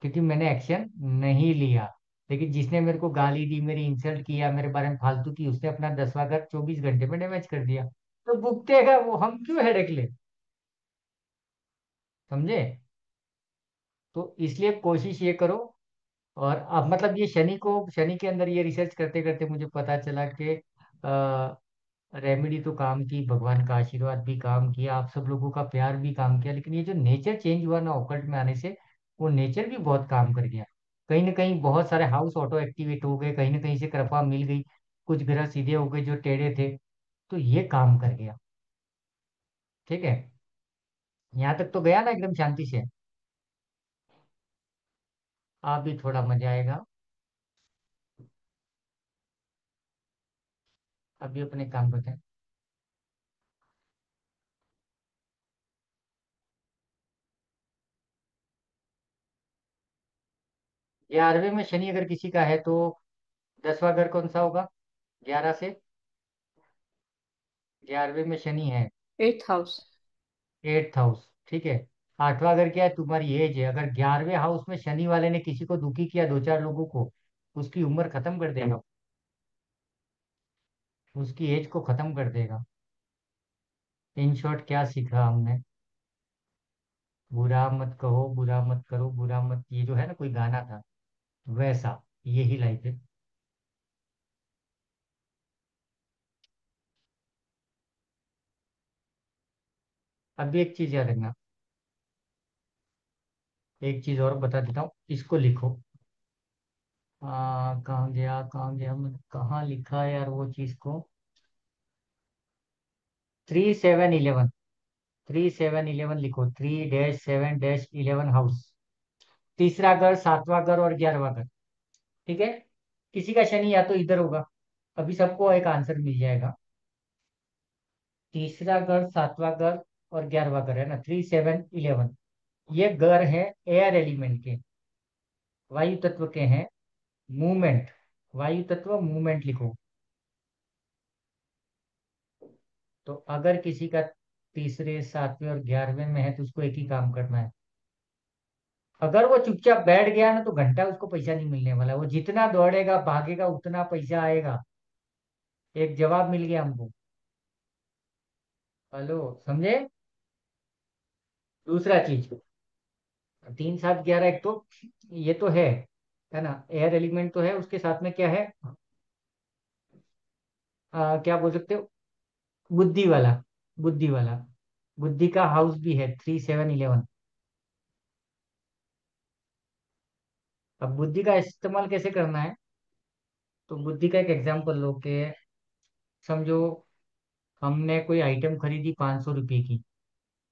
क्योंकि मैंने एक्शन नहीं लिया। लेकिन जिसने मेरे को गाली दी, मेरी इंसल्ट किया, मेरे बारे में फालतू की, उसने अपना 10वां घर 24 घंटे में डैमेज कर दिया। तो भुगतेगा वो, हम क्यों हेडेक ले। समझे? तो इसलिए कोशिश ये करो। और अब मतलब ये शनि को, शनि के अंदर ये रिसर्च करते करते मुझे पता चला कि रेमेडी तो काम की, भगवान का आशीर्वाद भी काम किया, आप सब लोगों का प्यार भी काम किया, लेकिन ये जो नेचर चेंज हुआ ना ऑकल्ट में आने से, वो नेचर भी बहुत काम कर गया। कहीं ना कहीं बहुत सारे हाउस ऑटो एक्टिवेट हो गए, कहीं ना कहीं से कृपा मिल गई, कुछ ग्रह सीधे हो गए जो टेढ़े थे, तो ये काम कर गया। ठीक है, यहाँ तक तो गया ना एकदम शांति से। आप भी थोड़ा मजा आएगा। अभी अपने काम बताएं। 11वें में शनि अगर किसी का है तो 10वां घर कौन सा होगा? 11 से 11वें में शनि है, 8th हाउस। 8th हाउस, ठीक है। 8वां घर क्या है? तुम्हारी एज है। अगर 11वें हाउस में शनि वाले ने किसी को दुखी किया, दो चार लोगों को, उसकी उम्र खत्म कर देगा, उसकी एज को खत्म कर देगा। इन शॉर्ट क्या सीखा हमने? बुरा मत कहो, बुरा मत करो, बुरा मत, ये जो है ना कोई गाना था, वैसा यही लाइफ है। अभी एक चीज याद रखना, एक चीज और बता देता हूँ, इसको लिखो। कहाँ गया, कहाँ गया, मैं कहाँ लिखा है यार वो चीज को। 3711, 3711 लिखो, 3-7-11 हाउस। तीसरा घर, सातवां घर और 11वां घर। ठीक है। किसी का शनि या तो इधर होगा, अभी सबको एक आंसर मिल जाएगा। तीसरा घर, सातवां घर और 11वां घर है ना, 3-7-11। ये घर है एयर एलिमेंट के, वायु तत्व के हैं। मूवमेंट, वायु तत्व मूवमेंट लिखो। तो अगर किसी का तीसरे, सातवें और 11वें में है तो उसको एक ही काम करना है। अगर वो चुपचाप बैठ गया ना तो घंटा उसको पैसा नहीं मिलने वाला, वो जितना दौड़ेगा भागेगा उतना पैसा आएगा। एक जवाब मिल गया हमको। हेलो, समझे? दूसरा चीज, 3-7-11 एक तो ये तो है ना, एयर एलिमेंट तो है, उसके साथ में क्या है, क्या बोल सकते हो, बुद्धि वाला, बुद्धि वाला, बुद्धि का हाउस भी है 3-7-11। अब बुद्धि का इस्तेमाल कैसे करना है, तो बुद्धि का एक एग्जांपल लो के, समझो हमने कोई आइटम खरीदी 500 रुपये की।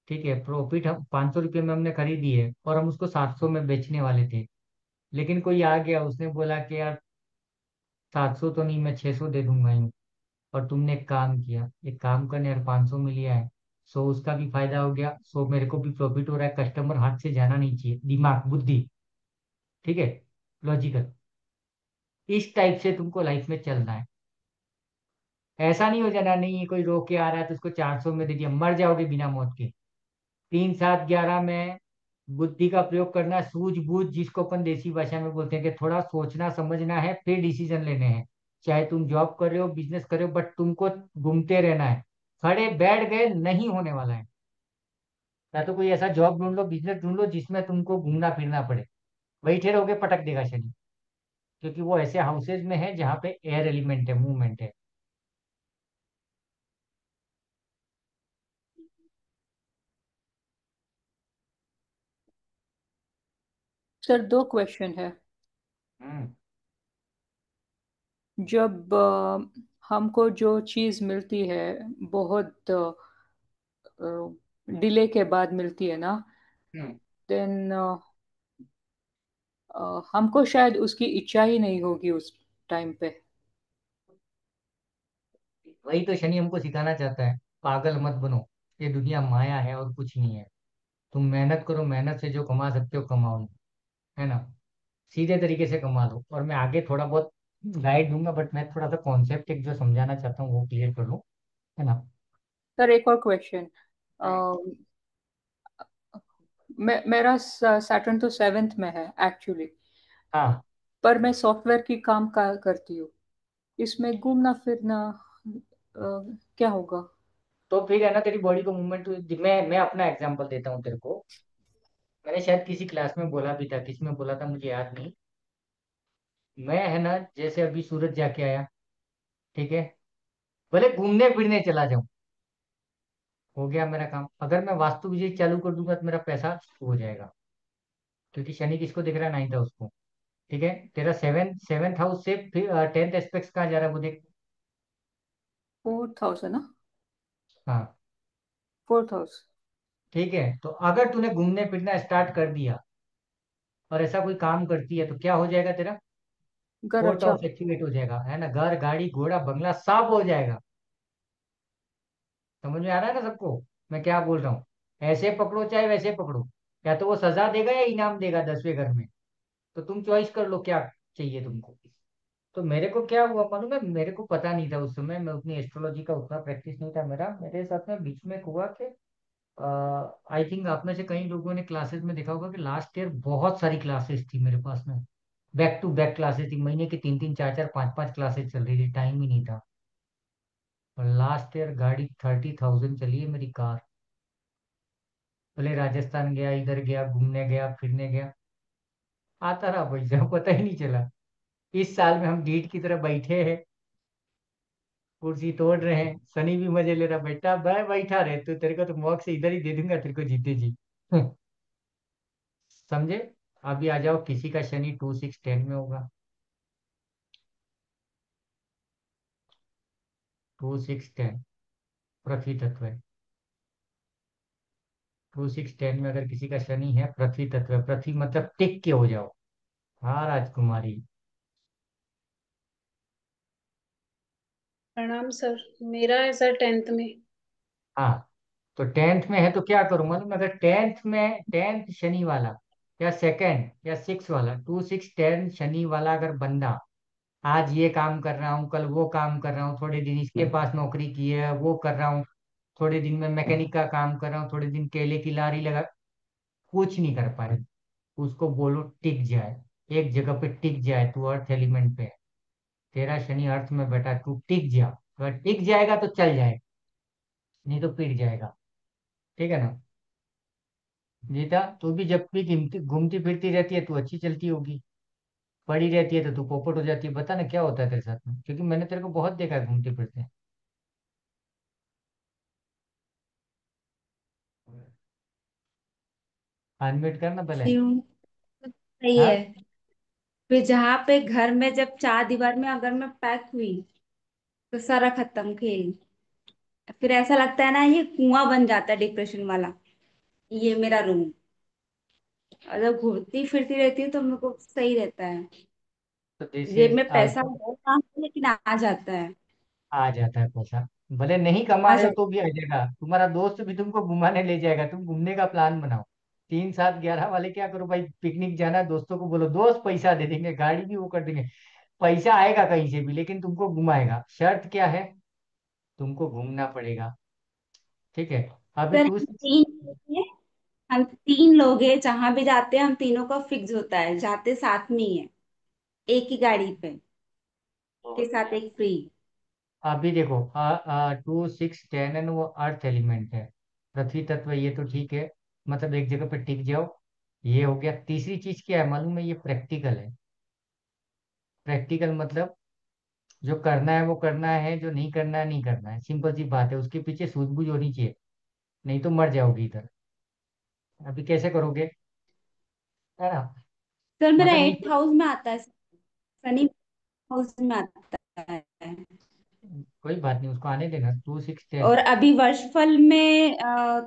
ठीक है, प्रॉफिट हम 500 रुपये में हमने खरीदी है और हम उसको 700 में बेचने वाले थे। लेकिन कोई आ गया, उसने बोला कि यार 700 तो नहीं, मैं 600 दे दूंगा यूं। और तुमने एक काम किया, एक काम करने यार 500 में लिया है, सो उसका भी फायदा हो गया, सो मेरे को भी प्रॉफिट हो रहा है, कस्टमर हाथ से जाना नहीं चाहिए, दिमाग बुद्धि। ठीक है, लॉजिकल। इस टाइप से तुमको लाइफ में चलना है। ऐसा नहीं हो जाना, नहीं ये कोई रोक के आ रहा है तो उसको 400 में दे दिया, मर जाओगे बिना मौत के। 3-7-11 में बुद्धि का प्रयोग करना, सूझबूझ जिसको अपन देसी भाषा में बोलते हैं, कि थोड़ा सोचना समझना है फिर डिसीजन लेने हैं। चाहे तुम जॉब कर रहे हो, बिजनेस कर रहे हो, बट तुमको घूमते रहना है। खड़े बैठ गए नहीं होने वाला है। या तो कोई ऐसा जॉब ढूंढ लो, बिजनेस ढूंढ लो जिसमें तुमको घूमना फिरना पड़े। बैठे रहोगे पटक देगा शनि, क्योंकि वो ऐसे हाउसेज में है जहाँ पे एयर एलिमेंट है, मूवमेंट है। सर, दो क्वेश्चन है। हम्म। जब हमको जो चीज़ मिलती है बहुत डिले के बाद मिलती है ना, हम्म। देन हमको शायद उसकी इच्छा ही नहीं होगी उस टाइम पे। वही तो शनि हमको सिखाना चाहता है, पागल मत बनो, ये दुनिया माया है और कुछ नहीं है। तुम मेहनत करो, मेहनत से जो कमा सकते हो कमाओ, है ना, सीधे तरीके से कमा लो। और मैं आगे थोड़ा बहुत गाइड दूंगा, बट मैं थोड़ा सा कॉन्सेप्ट एक जो समझाना चाहता हूँ वो क्लियर कर लूँ, है ना। सर, एक और क्वेश्चन। हम्म। मेरा सैटर्न तो सेवेंथ में है एक्चुअली, हाँ, पर मैं सॉफ्टवेयर की काम करती हूँ। इसमें घूमना फिरना क्या होगा? तो फिर है ना, तेरी बॉडी को मूवमेंट, मैं अपना एग्जांपल देता हूँ तेरे को। मैंने शायद किसी क्लास में बोला भी था, किस में बोला था मुझे याद नहीं। मैं है ना, जैसे अभी सूरत जाके आया, ठीक है, भले घूमने फिरने चला जाऊं, हो गया मेरा काम। अगर मैं वास्तु विजय चालू कर दूंगा तो मेरा पैसा शुरू हो जाएगा, क्योंकि शनि किसको दिख रहा है, नहीं था उसको। ठीक है, तेरा सेवेंथ हाउस से फिर 10th एस्पेक्ट कहाँ जा रहा है वो देख। 4,000 ना? हाँ। 4,000। ठीक है, तो अगर तूने घूमने फिरना स्टार्ट कर दिया और ऐसा कोई काम करती है तो क्या हो जाएगा तेरा? घर फोर्थ अच्छा। हाउस एक्टिवेट हो जाएगा, है ना, घर गाड़ी घोड़ा बंगला सब हो जाएगा। समझ में आ रहा है ना सबको मैं क्या बोल रहा हूँ? ऐसे पकड़ो चाहे वैसे पकड़ो, या तो वो सजा देगा या इनाम देगा 10वें घर में। तो तुम चॉइस कर लो क्या चाहिए तुमको। तो मेरे को क्या हुआ मालूम है, मेरे को पता नहीं था उस समय, मैं उतनी एस्ट्रोलॉजी का उतना प्रैक्टिस नहीं था मेरा, मेरे साथ में बीच में हुआ कि आई थिंक आप में से कई लोगों ने क्लासेस में देखा होगा कि लास्ट ईयर बहुत सारी क्लासेस थी मेरे पास में, बैक टू बैक क्लासेस थी, महीने की 3-3 4-4 5-5 क्लासेस चल रही थी, टाइम ही नहीं था। और लास्ट ईयर गाड़ी 30,000 चली है मेरी कार। पहले राजस्थान गया, इधर गया, घूमने गया, फिरने गया, आता रहा पैसा, पता ही नहीं चला। इस साल में हम डीट की तरह बैठे हैं, कुर्सी तोड़ रहे हैं, सनी भी मजे ले रहा, बेटा मैं बैठा रहे तो तेरे को तो मौक से इधर ही दे दूंगा, तेरे को जीते जी। समझे? अभी आ जाओ, किसी का शनि 2 6 10 में होगा। 2 6 10 पृथ्वी तत्व है। 2 6 10 में अगर किसी का शनि है, पृथ्वी तत्व है, पृथ्वी मतलब टिक के हो जाओ। हाँ राजकुमारी। प्रणाम सर। मेरा है सर 10th में। हाँ, तो 10th में है तो क्या करूं मालूम, अगर 10th में 10th शनि वाला, या सेकंड या 6 वाला, 2 6 10 शनि वाला अगर बंदा, आज ये काम कर रहा हूँ, कल वो काम कर रहा हूँ, थोड़े दिन इसके पास नौकरी की है वो कर रहा हूँ, थोड़े दिन में मैकेनिक का काम कर रहा हूँ, थोड़े दिन केले की लारी लगा, कुछ नहीं कर पाए, उसको बोलो टिक जाए, एक जगह पे टिक जाए, तू अर्थ एलिमेंट पे है, तेरा शनि अर्थ में बैठा है, तू टिक जा, अगर टिक जाएगा तो चल जाएगा, नहीं तो पिट जाएगा। ठीक है ना? गीता, तू भी जब भी घूमती घूमती फिरती रहती है, तू अच्छी चलती होगी, पड़ी रहती है तो तू पोपट हो जाती है, बता ना क्या होता है तेरे साथ में, क्योंकि मैंने तेरे को बहुत देखा है घूमते फिरते। अनम्यूट करना पहले। हूँ तो सही है। हाँ, फिर जहाँ पे घर में जब चार दीवार में अगर मैं पैक हुई तो सारा खत्म खेल। फिर ऐसा लगता है ना, ये कुआं बन जाता है डिप्रेशन वाला, ये मेरा रूम। और जब घूमती फिरती रहती हूँ तो मेरे को सही रहता है। तो दिस जेब इज में पैसा हो काम लेकिन आ जाता है। आ जाता है पैसा, भले नहीं कमा आ रहे हो जाता तो भी आ जाएगा, तुम्हारा दोस्त भी तुमको घुमाने ले जाएगा, तुम घूमने का प्लान बनाओ। 3 7 11 वाले क्या करो भाई, पिकनिक जाना है, दोस्तों को बोलो, दोस्त पैसा दे देंगे, गाड़ी भी वो कर देंगे, पैसा आएगा कहीं से भी, लेकिन तुमको घुमाएगा। शर्त क्या है? तुमको घूमना पड़ेगा। ठीक है? अभी सर टू हम तीन लोग हैं। हम तीन लोग हैं, जहां भी जाते हैं हम तीनों का फिक्स होता है, जाते साथ में ही है, एक ही गाड़ी पे, के बहुत साथ बढ़िया। एक फ्री। अभी देखो, 2 6 10 एंड वो अर्थ एलिमेंट है, पृथ्वी तत्व, ये तो ठीक है, मतलब एक जगह पे टिक जाओ, ये हो गया। तीसरी चीज क्या है मालूम है? ये प्रैक्टिकल है। प्रैक्टिकल मतलब जो करना है वो करना है, जो नहीं करना है नहीं करना है, सिंपल सी बात है, उसके पीछे सूझबूझ होनी चाहिए, नहीं तो मर जाओगी इधर। अभी कैसे करोगे? है ना? सर मेरा मतलब 8th हाउस में आता है, शनि हाउस में आता है। कोई बात नहीं, उसको आने देना, 2 6 10। और अभी वर्षफल में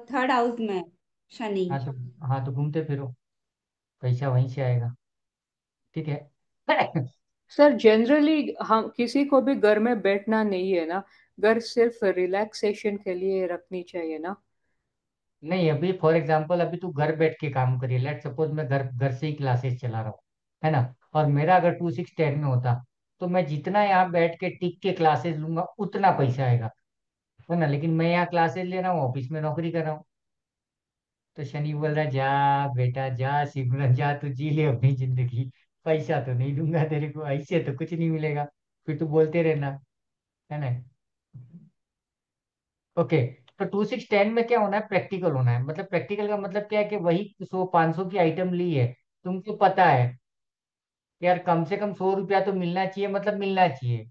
3rd हाउस में है शनि। हाँ तो, हाँ तो घूमते फिरो, पैसा वहीं से आएगा। ठीक है? सर जनरली हम किसी को भी घर में बैठना नहीं है ना, घर सिर्फ रिलैक्सेशन के लिए रखनी चाहिए ना। नहीं, अभी फॉर एग्जांपल अभी तू घर बैठ के काम करिए, लेट सपोज मैं घर घर से ही क्लासेस चला रहा हूँ, है ना, और मेरा अगर 2 6 10 में होता, तो मैं जितना यहाँ बैठ के टिक के क्लासेस लूंगा उतना पैसा आएगा, है ना, लेकिन मैं यहाँ क्लासेस ले रहा हूँ, ऑफिस में नौकरी कर रहा हूँ, तो शनि बोल रहा है, जा बेटा जा, सिमरन जा, तू जी ले अपनी जिंदगी, पैसा तो नहीं दूंगा तेरे को, ऐसे तो कुछ नहीं मिलेगा, फिर तू बोलते रहना, है ना। ओके, तो 2 6 10 में क्या होना है? प्रैक्टिकल होना है, मतलब प्रैक्टिकल का मतलब क्या है कि वही 100 500 की आइटम ली है, तुमको पता है कि यार कम से कम 100 रुपया तो मिलना चाहिए, मतलब मिलना चाहिए,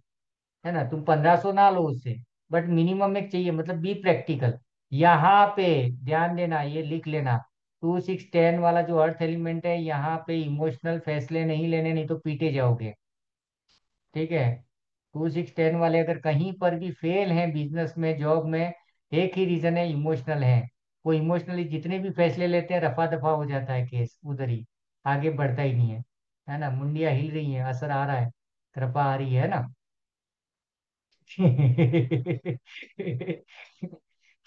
है ना, तुम 1500 ना लो उससे, बट मिनिमम एक चाहिए, मतलब बी प्रैक्टिकल। यहाँ पे ध्यान देना, ये लिख लेना, 2 6 10 वाला जो अर्थ एलिमेंट है, यहाँ पे इमोशनल फैसले नहीं लेने, नहीं तो पीटे जाओगे। ठीक है? 2 6 10 वाले अगर कहीं पर भी फेल हैं, बिजनेस में, जॉब में, एक ही रीजन है, इमोशनल है। वो इमोशनली जितने भी फैसले लेते हैं, रफा दफा हो जाता है केस उधर ही, आगे बढ़ता ही नहीं है। है ना? मुंडियां हिल रही हैं, असर आ रहा है, कृपा आ रही है ना?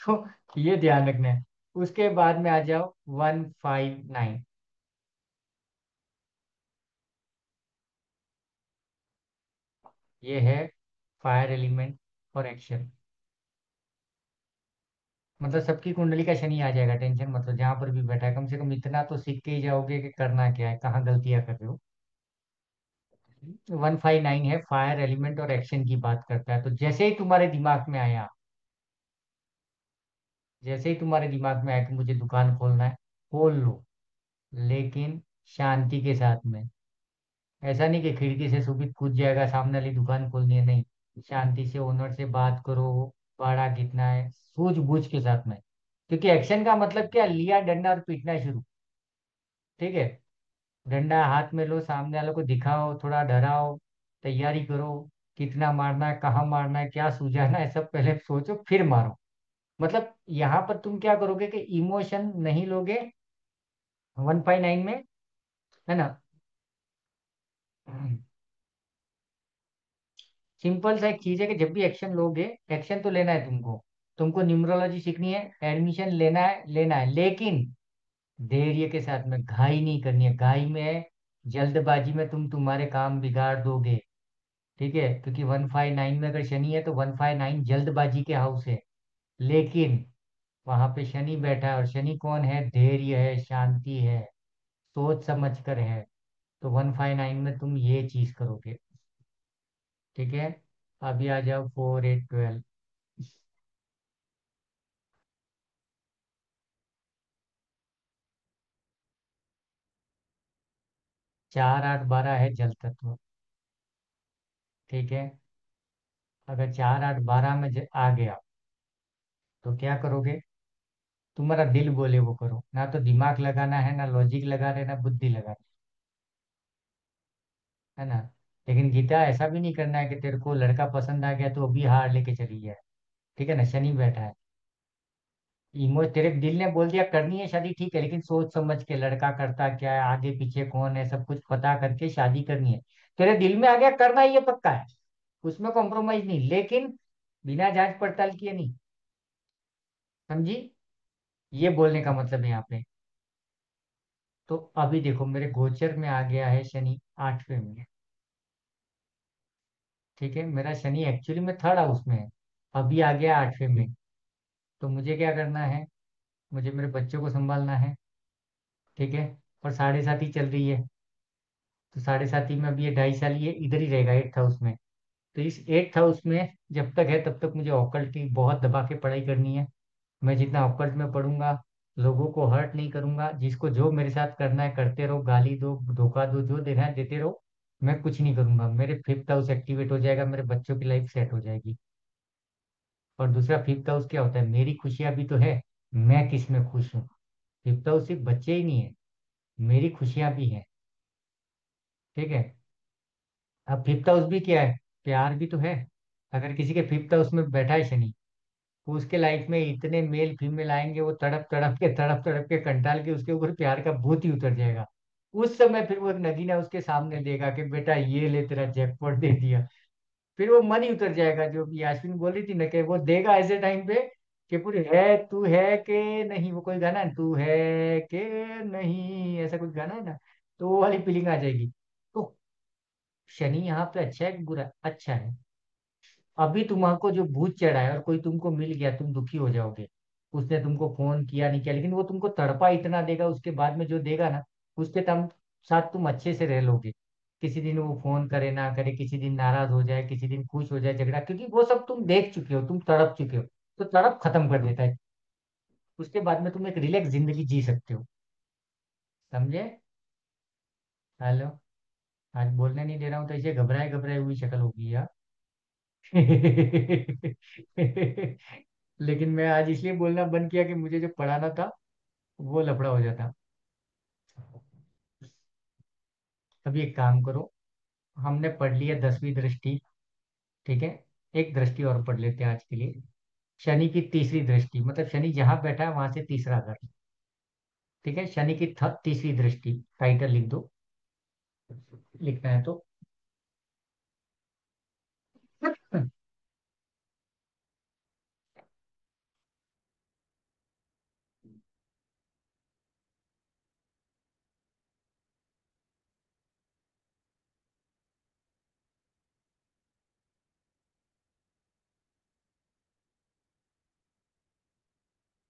तो ये ध्यान रखना है। उसके बाद में आ जाओ 1 5 9। ये है फायर एलिमेंट और एक्शन, मतलब सबकी कुंडली का शनि आ जाएगा, टेंशन मतलब जहां पर भी बैठा है, कम से कम इतना तो सीख के ही जाओगे कि करना क्या है, कहाँ गलतियां कर रहे हो। 159 है, फायर एलिमेंट और एक्शन की बात करता है। तो जैसे ही तुम्हारे दिमाग में आया, जैसे ही तुम्हारे दिमाग में आया कि मुझे दुकान खोलना है, खोल लो, लेकिन शांति के साथ में। ऐसा नहीं कि खिड़की से सुबह कूद जाएगा, सामने वाली दुकान खोलनी है, नहीं। शांति से ओनर से बात करो, भाड़ा कितना है, सूझबूझ के साथ में। क्योंकि एक्शन का मतलब क्या, लिया डंडा और पीटना शुरू। ठीक है, डंडा हाथ में लो, सामने वाले को दिखाओ, थोड़ा डराओ, तैयारी करो, कितना मारना है, कहाँ मारना है, क्या सुझाना है, सब पहले सोचो फिर मारो। मतलब यहाँ पर तुम क्या करोगे कि इमोशन नहीं लोगे 159 में, है ना। सिंपल सा एक चीज है कि जब भी एक्शन लोगे, एक्शन तो लेना है तुमको। तुमको न्यूमरोलॉजी सीखनी है, एडमिशन लेना है, लेकिन धैर्य के साथ में, घाई नहीं करनी है। घाई में, जल्दबाजी में तुम तुम्हारे काम बिगाड़ दोगे। ठीक है, क्योंकि 159 में अगर शनि है तो 159 जल्दबाजी के हाउस है। लेकिन वहां पे शनि बैठा है, और शनि कौन है, धैर्य है, शांति है, सोच समझ कर है। तो 159 में तुम ये चीज करोगे। ठीक है, अभी आ जाओ 4 8 12। 4 8 12 है जल तत्व। ठीक है, अगर 4 8 12 में आ गया तो क्या करोगे, तुम्हारा दिल बोले वो करो, ना तो दिमाग लगाना है, ना लॉजिक लगा रहे, ना बुद्धि लगा रहे, है ना। लेकिन गीता, ऐसा भी नहीं करना है कि तेरे को लड़का पसंद आ गया तो अभी हार लेके चली जाए। ठीक है ना, शनि बैठा है। इमो तेरे दिल ने बोल दिया करनी है शादी, ठीक है, लेकिन सोच समझ के, लड़का करता क्या है, आगे पीछे कौन है, सब कुछ पता करके शादी करनी है। तेरे दिल में आ गया करना, ही ये पक्का है, उसमें कॉम्प्रोमाइज नहीं, लेकिन बिना जांच पड़ताल किए नहीं। समझी, ये बोलने का मतलब है यहाँ पे। तो अभी देखो, मेरे गोचर में आ गया है शनि 8वें में। ठीक है, मेरा शनि एक्चुअली में 3rd हाउस में है, अभी आ गया 8वें में। तो मुझे क्या करना है, मुझे मेरे बच्चों को संभालना है। ठीक है, और 7.5 चल रही है, तो 7.5 में अभी ये 2.5 साल ये इधर ही रहेगा 8th हाउस में। तो इस 8th हाउस में जब तक है तब तक मुझे ऑकल्ट की बहुत दबा के पढ़ाई करनी है। मैं जितना ऑकल्ट में पढ़ूंगा, लोगों को हर्ट नहीं करूंगा, जिसको जो मेरे साथ करना है करते रहो, गाली दो, धोखा दो, जो देना है देते रहो। मैं कुछ नहीं करूंगा, मेरे 5th हाउस एक्टिवेट हो जाएगा, मेरे बच्चों की लाइफ सेट हो जाएगी। और दूसरा 5th हाउस क्या होता है, मेरी खुशियां भी तो है, मैं किस में खुश हूँ। 5th हाउस सिर्फ बच्चे ही नहीं है, मेरी खुशियां भी हैं। ठीक है, अब 5th हाउस भी क्या है, प्यार भी तो है। अगर किसी के 5th हाउस में बैठा है शनि, तो उसके लाइफ में इतने मेल फीमेल आएंगे, वो तड़प तड़प के कंटाल के उसके ऊपर प्यार का भूत ही उतर जाएगा। उस समय फिर वो एक नगीना उसके सामने देगा कि बेटा ये ले, तेरा जैकपॉट दे दिया। फिर वो मन ही उतर जाएगा, जो यास्मीन बोल रही थी ना, कि वो देगा ऐसे टाइम पे कि पूरी है, तू है कि नहीं, वो कोई गाना है, तू है कि नहीं, ऐसा कुछ गाना है ना। तो वो वाली फीलिंग आ जाएगी। तो शनि यहाँ पे अच्छा है कि बुरा है? अच्छा है। अभी तुमको जो भूत चढ़ा है और कोई तुमको मिल गया, तुम दुखी हो जाओगे। उसने तुमको फोन किया नहीं किया, लेकिन वो तुमको तड़पा इतना देगा, उसके बाद में जो देगा ना, उसके साथ तुम अच्छे से रह लोगे। किसी दिन वो फोन करे ना करे, किसी दिन नाराज हो जाए, किसी दिन खुश हो जाए, झगड़ा, क्योंकि वो सब तुम देख चुके हो, तुम तड़प चुके हो। तो तड़प खत्म कर देता है, उसके बाद में तुम एक रिलैक्स जिंदगी जी सकते हो। समझे। हेलो। आज बोलने नहीं दे रहा हूँ तो ऐसे घबराए घबराए हुई शक्ल होगी यार। लेकिन मैं आज इसलिए बोलना बंद किया कि मुझे जो पढ़ाना था वो लफड़ा हो जाता। अभी एक काम करो, हमने पढ़ लिया 10वीं दृष्टि। ठीक है, एक दृष्टि और पढ़ लेते हैं आज के लिए। शनि की तीसरी दृष्टि, मतलब शनि जहां बैठा है वहां से तीसरा घर। ठीक है, शनि की तीसरी दृष्टि, टाइटल लिख दो, लिखना है तो।